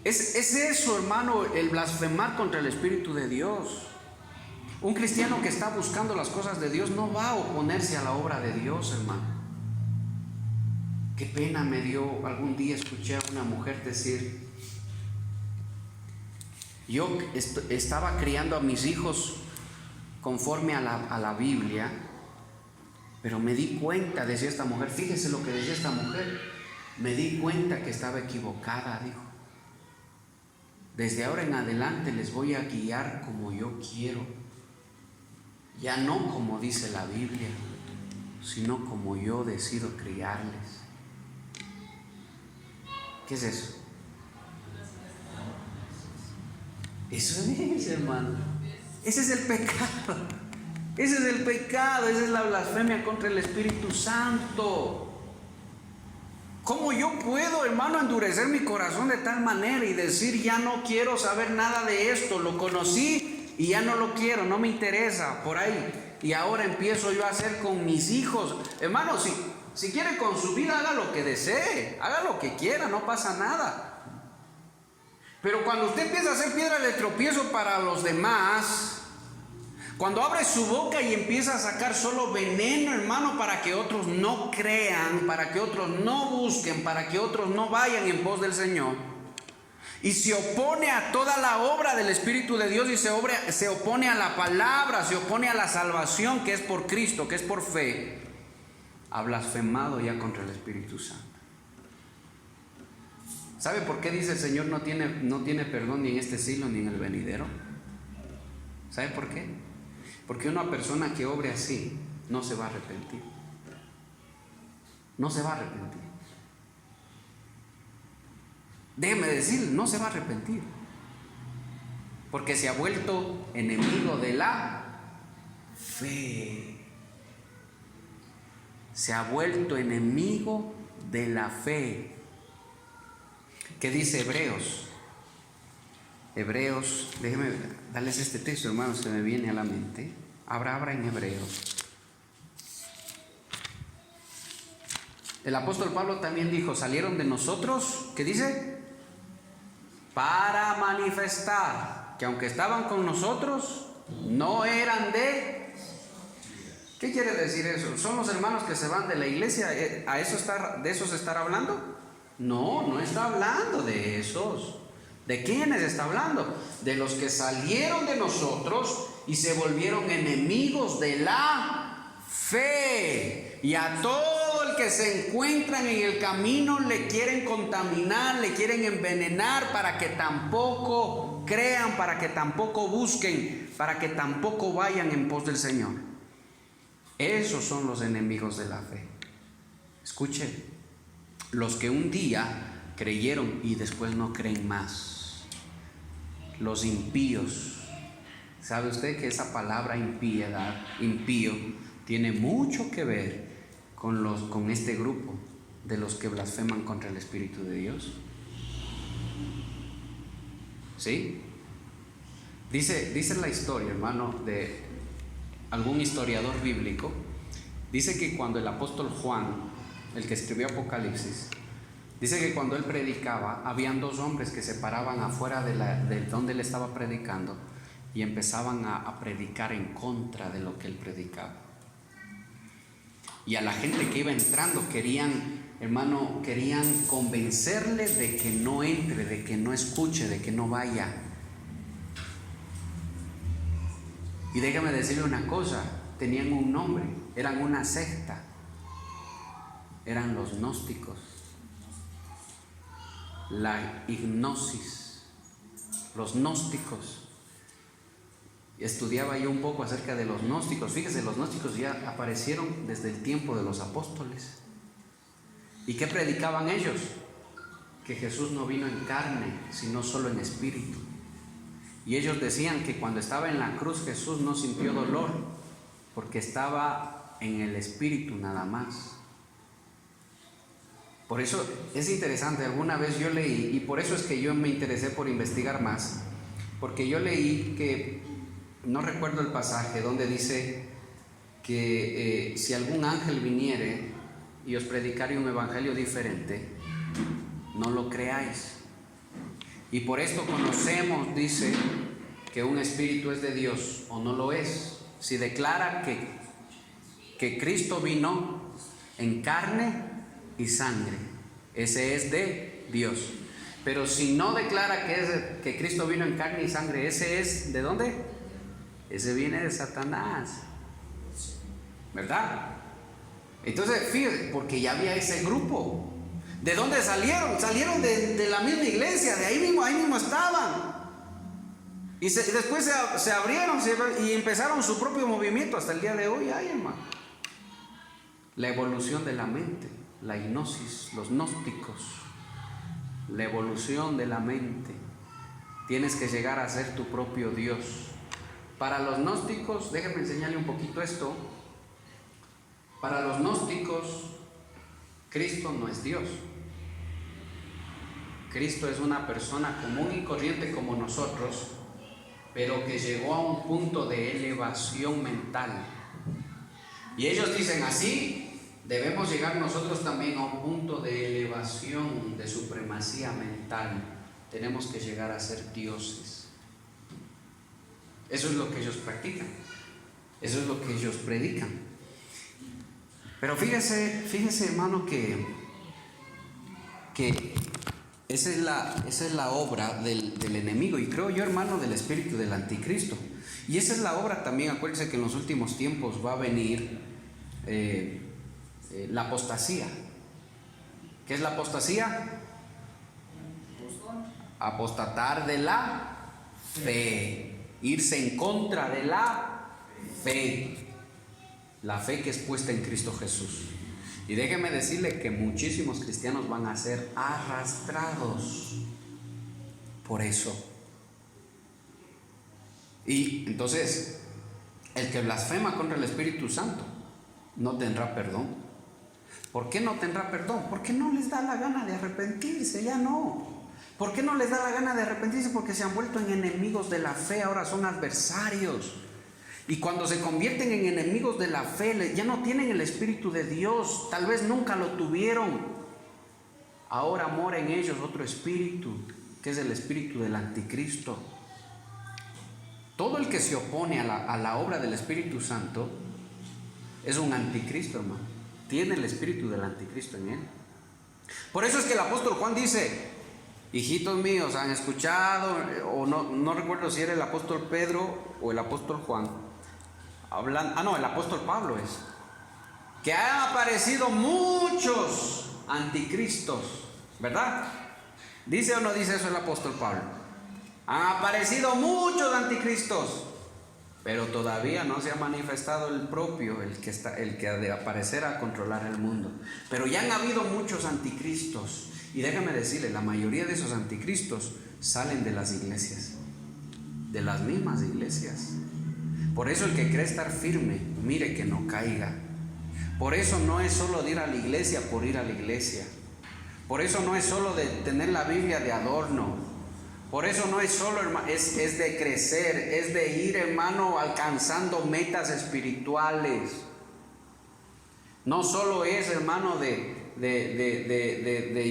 S1: es eso, hermano, el blasfemar contra el Espíritu de Dios. Un cristiano que está buscando las cosas de Dios no va a oponerse a la obra de Dios, hermano. Qué pena me dio, algún día escuché a una mujer decir, yo estaba criando a mis hijos conforme a la Biblia, pero me di cuenta, decía esta mujer, fíjese lo que decía esta mujer, me di cuenta que estaba equivocada, dijo. Desde ahora en adelante les voy a guiar como yo quiero, ya no como dice la Biblia, sino como yo decido criarles. ¿Qué es eso? Eso es, hermano. Ese es el pecado. Ese es el pecado. Esa es la blasfemia contra el Espíritu Santo. ¿Cómo yo puedo, hermano, endurecer mi corazón de tal manera y decir, ya no quiero saber nada de esto? Lo conocí y ya no lo quiero, no me interesa, por ahí. Y ahora empiezo yo a hacer con mis hijos. Hermano, si quiere con su vida, haga lo que desee, haga lo que quiera, no pasa nada. Pero cuando usted empieza a hacer piedra de tropiezo para los demás, cuando abre su boca y empieza a sacar solo veneno, hermano, para que otros no crean, para que otros no busquen, para que otros no vayan en pos del Señor, y se opone a toda la obra del Espíritu de Dios y se opone a la palabra, se opone a la salvación que es por Cristo, que es por fe, ha blasfemado ya contra el Espíritu Santo. ¿Sabe por qué dice el Señor no tiene perdón ni en este siglo ni en el venidero? ¿Sabe por qué? Porque una persona que obre así no se va a arrepentir. no se va a arrepentir. Déjeme decir, no se va a arrepentir. Porque se ha vuelto enemigo de la fe. Se ha vuelto enemigo de la fe. ¿Qué dice Hebreos? Hebreos, déjenme darles este texto, hermanos, se me viene a la mente. Abra en Hebreos. El apóstol Pablo también dijo, salieron de nosotros, ¿qué dice? Para manifestar que aunque estaban con nosotros, no eran de... ¿Qué quiere decir eso? ¿Son los hermanos que se van de la iglesia? ¿De esos estar hablando? No, no está hablando de esos. ¿De quiénes está hablando? De los que salieron de nosotros y se volvieron enemigos de la fe. Y a todo el que se encuentran en el camino le quieren contaminar, le quieren envenenar para que tampoco crean, para que tampoco busquen, para que tampoco vayan en pos del Señor. Esos son los enemigos de la fe. Escuchen, los que un día creyeron y después no creen más. Los impíos. ¿Sabe usted que esa palabra impiedad, impío, tiene mucho que ver con este grupo de los que blasfeman contra el Espíritu de Dios? ¿Sí? Dice la historia, hermano, de algún historiador bíblico. Dice que cuando el apóstol Juan, el que escribió Apocalipsis, dice que cuando él predicaba, habían dos hombres que se paraban afuera de donde él estaba predicando y empezaban a predicar en contra de lo que él predicaba. Y a la gente que iba entrando querían convencerle de que no entre, de que no escuche, de que no vaya. Y déjame decirle una cosa, tenían un nombre, eran una secta, eran los gnósticos, la hipnosis, los gnósticos. Estudiaba yo un poco acerca de los gnósticos. Fíjese, los gnósticos ya aparecieron desde el tiempo de los apóstoles. ¿Y qué predicaban ellos? Que Jesús no vino en carne, sino solo en espíritu. Y ellos decían que cuando estaba en la cruz Jesús no sintió dolor, porque estaba en el espíritu nada más. Por eso es interesante, alguna vez yo leí, y por eso es que yo me interesé por investigar más, porque yo leí que, no recuerdo el pasaje, donde dice que si algún ángel viniere y os predicare un evangelio diferente, no lo creáis. Y por esto conocemos, dice, que un espíritu es de Dios o no lo es. Si declara que Cristo vino en carne y sangre, ese es de Dios. Pero si no declara que Cristo vino en carne y sangre, ese es ¿de dónde? Ese viene de Satanás, ¿verdad? Entonces, fíjate, porque ya había ese grupo. ¿De dónde salieron? Salieron de la misma iglesia, de ahí mismo estaban. Y después se abrieron y empezaron su propio movimiento hasta el día de hoy. Ay, hermano. La evolución de la mente, la hipnosis, los gnósticos, la evolución de la mente. Tienes que llegar a ser tu propio Dios. Para los gnósticos, déjenme enseñarle un poquito esto. Para los gnósticos, Cristo no es Dios. Cristo es una persona común y corriente como nosotros, pero que llegó a un punto de elevación mental. Y ellos dicen así, debemos llegar nosotros también a un punto de elevación, de supremacía mental. Tenemos que llegar a ser dioses. Eso es lo que ellos practican. Eso es lo que ellos predican. Pero fíjese hermano, que esa es la obra del enemigo, y creo yo, hermano, del espíritu del anticristo. Y esa es la obra también. Acuérdense que en los últimos tiempos va a venir la apostasía. ¿Qué es la apostasía? Apostatar de la fe. Irse en contra de la fe. La fe que es puesta en Cristo Jesús. Y déjeme decirle que muchísimos cristianos van a ser arrastrados por eso. Y entonces, el que blasfema contra el Espíritu Santo no tendrá perdón. ¿Por qué no tendrá perdón? Porque no les da la gana de arrepentirse, ya no. ¿Por qué no les da la gana de arrepentirse? Porque se han vuelto en enemigos de la fe, ahora son adversarios. Y cuando se convierten en enemigos de la fe, ya no tienen el Espíritu de Dios, tal vez nunca lo tuvieron. Ahora mora en ellos otro espíritu, que es el espíritu del anticristo. Todo el que se opone a la obra del Espíritu Santo es un anticristo, hermano. Tiene el espíritu del anticristo en él. Por eso es que el apóstol Juan dice: hijitos míos, han escuchado, o no recuerdo si era el apóstol Pedro o el apóstol Juan, el apóstol Pablo es, que han aparecido muchos anticristos, ¿verdad? ¿Dice o no dice eso el apóstol Pablo? Han aparecido muchos anticristos, pero todavía no se ha manifestado el propio, el que ha de aparecer a controlar el mundo. Pero ya han habido muchos anticristos. Y déjame decirle, la mayoría de esos anticristos salen de las iglesias, de las mismas iglesias. Por eso el que cree estar firme, mire que no caiga. Por eso no es solo de ir a la iglesia por ir a la iglesia. Por eso no es solo de tener la Biblia de adorno. Por eso no es solo, hermano, es de crecer, es de ir, hermano, alcanzando metas espirituales. No solo es, hermano, de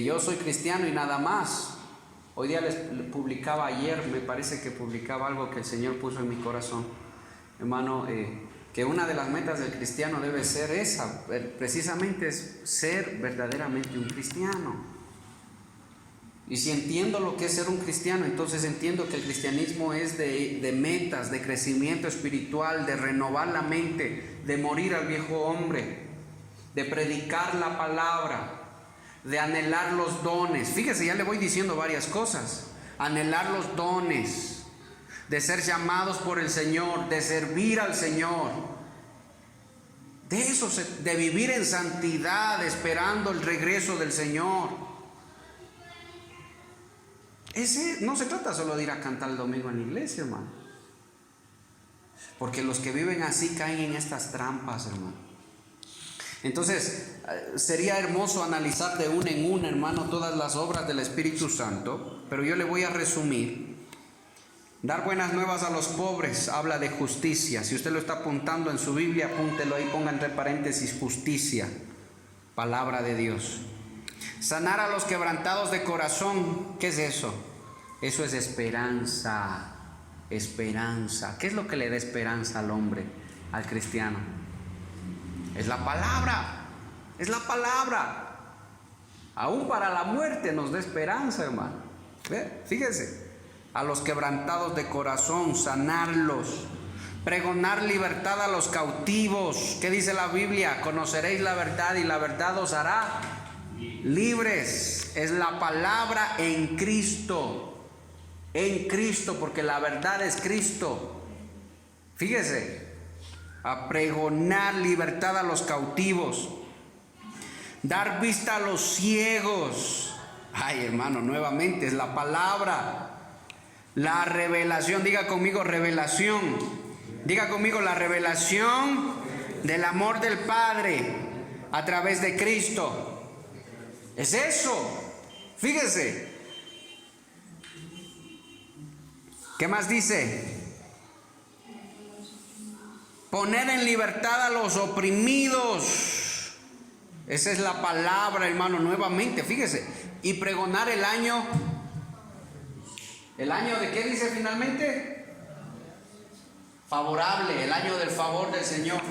S1: yo soy cristiano y nada más. Hoy día les publicaba, ayer me parece que publicaba algo que el Señor puso en mi corazón, hermano, que una de las metas del cristiano debe ser esa, precisamente es ser verdaderamente un cristiano. Y si entiendo lo que es ser un cristiano, entonces entiendo que el cristianismo es de metas, de crecimiento espiritual, de renovar la mente, de morir al viejo hombre, de predicar la palabra, de anhelar los dones. Fíjese, ya le voy diciendo varias cosas. Anhelar los dones, de ser llamados por el Señor, de servir al Señor. De eso, de vivir en santidad, esperando el regreso del Señor. No se trata solo de ir a cantar el domingo en la iglesia, hermano. Porque los que viven así caen en estas trampas, hermano. Entonces, sería hermoso analizar de una en una, hermano, todas las obras del Espíritu Santo, pero yo le voy a resumir. Dar buenas nuevas a los pobres habla de justicia. Si usted lo está apuntando en su Biblia, apúntelo ahí, ponga entre paréntesis justicia, palabra de Dios. Sanar a los quebrantados de corazón, ¿qué es eso? Eso es esperanza, esperanza. ¿Qué es lo que le da esperanza al hombre, al cristiano? Es la palabra, es la palabra. Aún para la muerte nos da esperanza, hermano. ¿Ve? Fíjese, a los quebrantados de corazón, sanarlos. Pregonar libertad a los cautivos. ¿Qué dice la Biblia? Conoceréis la verdad y la verdad os hará libres. Es la palabra en Cristo. En Cristo, porque la verdad es Cristo. Fíjese, a pregonar libertad a los cautivos, dar vista a los ciegos. Ay, hermano, nuevamente es la palabra. La revelación, diga conmigo revelación. Diga conmigo la revelación del amor del Padre a través de Cristo. Es eso. Fíjese. ¿Qué más dice? Poner en libertad a los oprimidos. Esa es la palabra, hermano, nuevamente, fíjese. Y pregonar el año. ¿El año de qué dice finalmente? Favorable, el año del favor del Señor.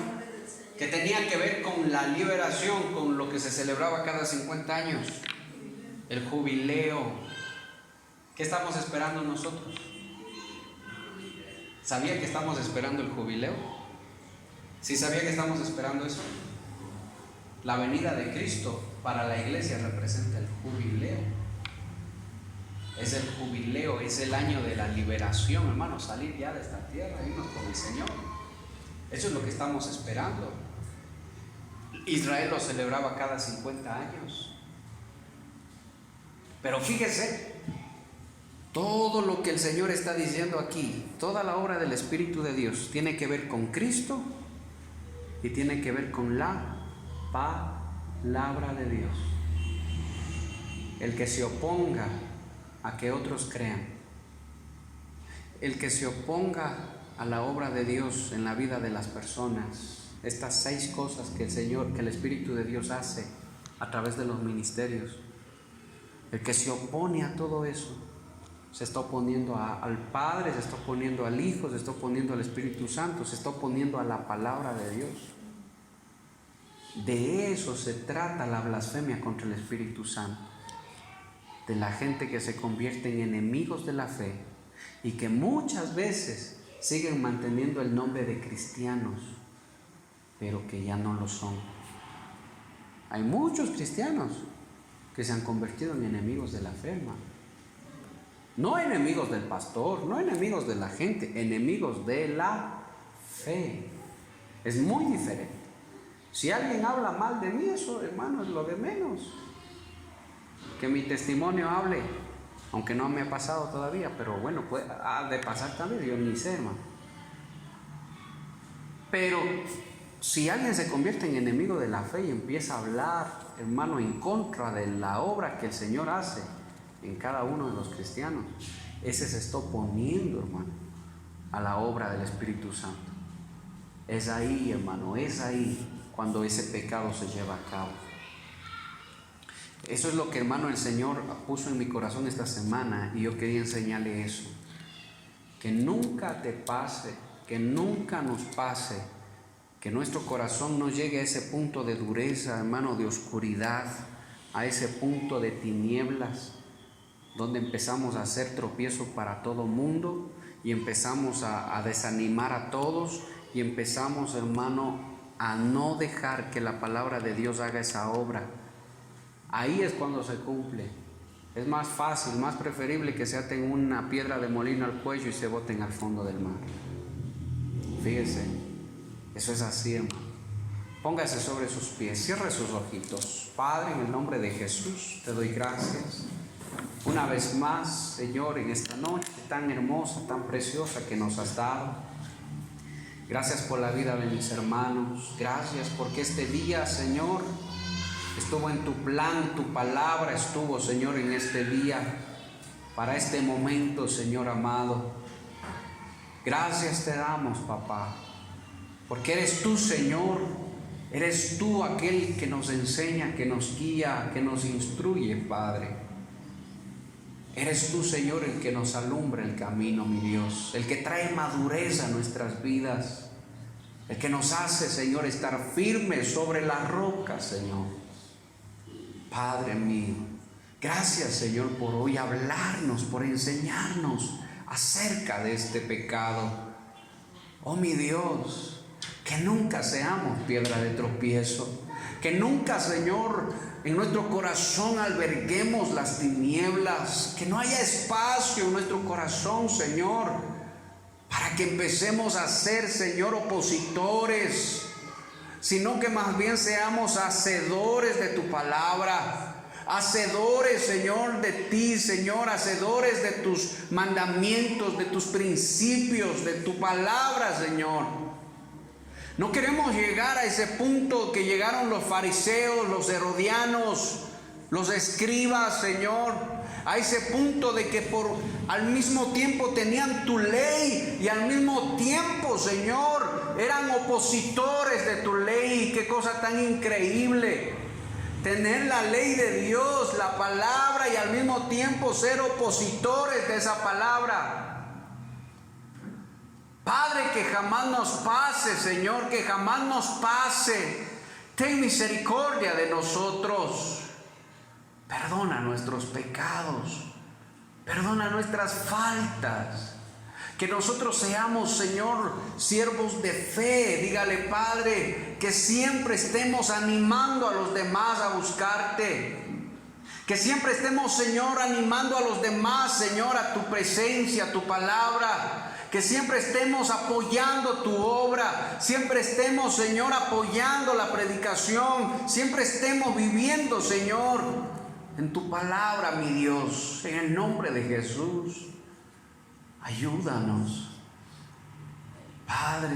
S1: Que tenía que ver con la liberación, con lo que se celebraba cada 50 años. El jubileo. ¿Qué estamos esperando nosotros? ¿Sabía que estamos esperando el jubileo? ¿Sí sabía que estamos esperando eso? La venida de Cristo para la iglesia representa el jubileo. Es el jubileo, es el año de la liberación, hermano, salir ya de esta tierra, irnos con el Señor. Eso es lo que estamos esperando. Israel lo celebraba cada 50 años. Pero fíjese, todo lo que el Señor está diciendo aquí, toda la obra del Espíritu de Dios tiene que ver con Cristo y tiene que ver con la palabra de Dios. El que se oponga a que otros crean, el que se oponga a la obra de Dios en la vida de las personas, estas 6 cosas que el Espíritu de Dios hace a través de los ministerios, el que se opone a todo eso, se está oponiendo al Padre, se está oponiendo al Hijo, se está oponiendo al Espíritu Santo, se está oponiendo a la palabra de Dios. De eso se trata la blasfemia contra el Espíritu Santo, de la gente que se convierte en enemigos de la fe y que muchas veces siguen manteniendo el nombre de cristianos, pero que ya no lo son. Hay muchos cristianos que se han convertido en enemigos de la fe, hermano. No enemigos del pastor, no enemigos de la gente, enemigos de la fe. Es muy diferente. Si alguien habla mal de mí, eso, hermano, es lo de menos. Que mi testimonio hable, aunque no me ha pasado todavía, pero bueno, ha de pasar también, yo ni sé, hermano. Pero si alguien se convierte en enemigo de la fe y empieza a hablar, hermano, en contra de la obra que el Señor hace en cada uno de los cristianos, ese se está oponiendo, hermano, a la obra del Espíritu Santo. Es ahí, hermano, es ahí cuando ese pecado se lleva a cabo. Eso es lo que, hermano, el Señor puso en mi corazón esta semana, y yo quería enseñarle eso. Que nunca te pase, que nunca nos pase, que nuestro corazón no llegue a ese punto de dureza, hermano, de oscuridad, a ese punto de tinieblas, donde empezamos a hacer tropiezo para todo mundo y empezamos a desanimar a todos y empezamos, hermano, a no dejar que la palabra de Dios haga esa obra. Ahí es cuando se cumple. Es más fácil, más preferible que se aten una piedra de molino al cuello y se boten al fondo del mar. Fíjese, eso es así, hermano. Póngase sobre sus pies, cierre sus ojitos. Padre, en el nombre de Jesús, te doy gracias una vez más, Señor, en esta noche tan hermosa, tan preciosa que nos has dado. Gracias por la vida de mis hermanos. Gracias porque este día, Señor, estuvo en tu plan, tu palabra estuvo, Señor, en este día, para este momento, Señor amado. Gracias te damos, papá, porque eres tú, Señor, eres tú aquel que nos enseña, que nos guía, que nos instruye, Padre. Eres tú, Señor, el que nos alumbra el camino, mi Dios, el que trae madurez a nuestras vidas, el que nos hace, Señor, estar firmes sobre la roca, Señor. Padre mío, gracias, Señor, por hoy hablarnos, por enseñarnos acerca de este pecado. Oh, mi Dios, que nunca seamos piedra de tropiezo, que nunca, Señor, en nuestro corazón alberguemos las tinieblas, que no haya espacio en nuestro corazón, Señor, para que empecemos a ser, Señor, opositores, sino que más bien seamos hacedores de tu palabra, hacedores, Señor, de ti, Señor, hacedores de tus mandamientos, de tus principios, de tu palabra, Señor. No queremos llegar a ese punto que llegaron los fariseos, los herodianos, los escribas, Señor, a ese punto de que al mismo tiempo tenían tu ley y al mismo tiempo, Señor, eran opositores de tu ley. Qué cosa tan increíble, tener la ley de Dios, la palabra, y al mismo tiempo ser opositores de esa palabra. Padre, que jamás nos pase, Señor, que jamás nos pase. Ten misericordia de nosotros. Perdona nuestros pecados. Perdona nuestras faltas. Que nosotros seamos, Señor, siervos de fe. Dígale, Padre, que siempre estemos animando a los demás a buscarte. Que siempre estemos, Señor, animando a los demás, Señor, a tu presencia, a tu palabra. Que siempre estemos apoyando tu obra, siempre estemos, Señor, apoyando la predicación, siempre estemos viviendo, Señor, en tu palabra, mi Dios, en el nombre de Jesús. Ayúdanos, Padre,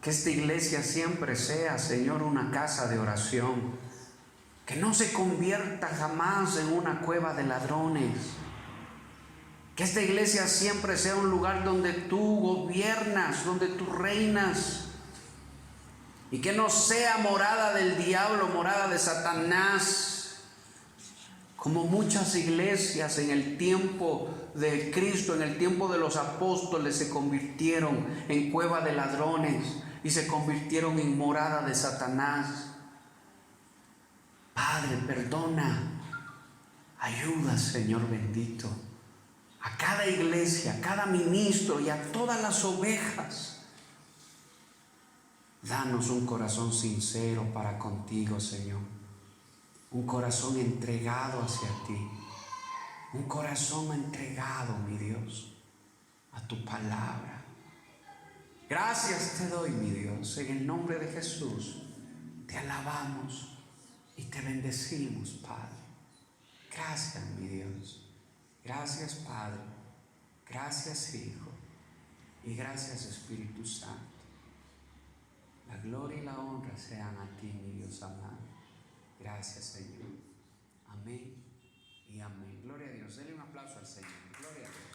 S1: que esta iglesia siempre sea, Señor, una casa de oración, que no se convierta jamás en una cueva de ladrones. Que esta iglesia siempre sea un lugar donde tú gobiernas, donde tú reinas. Y que no sea morada del diablo, morada de Satanás. Como muchas iglesias en el tiempo de Cristo, en el tiempo de los apóstoles, se convirtieron en cueva de ladrones y se convirtieron en morada de Satanás. Padre, perdona. Ayuda, Señor bendito, a cada iglesia, a cada ministro y a todas las ovejas. Danos un corazón sincero para contigo, Señor. Un corazón entregado hacia ti. Un corazón entregado, mi Dios, a tu palabra. Gracias te doy, mi Dios, en el nombre de Jesús. Te alabamos y te bendecimos, Padre. Gracias, mi Dios. Gracias, Padre. Gracias, Hijo. Y gracias, Espíritu Santo. La gloria y la honra sean a ti, mi Dios amado. Gracias, Señor. Amén y amén. Gloria a Dios. Denle un aplauso al Señor. Gloria a Dios.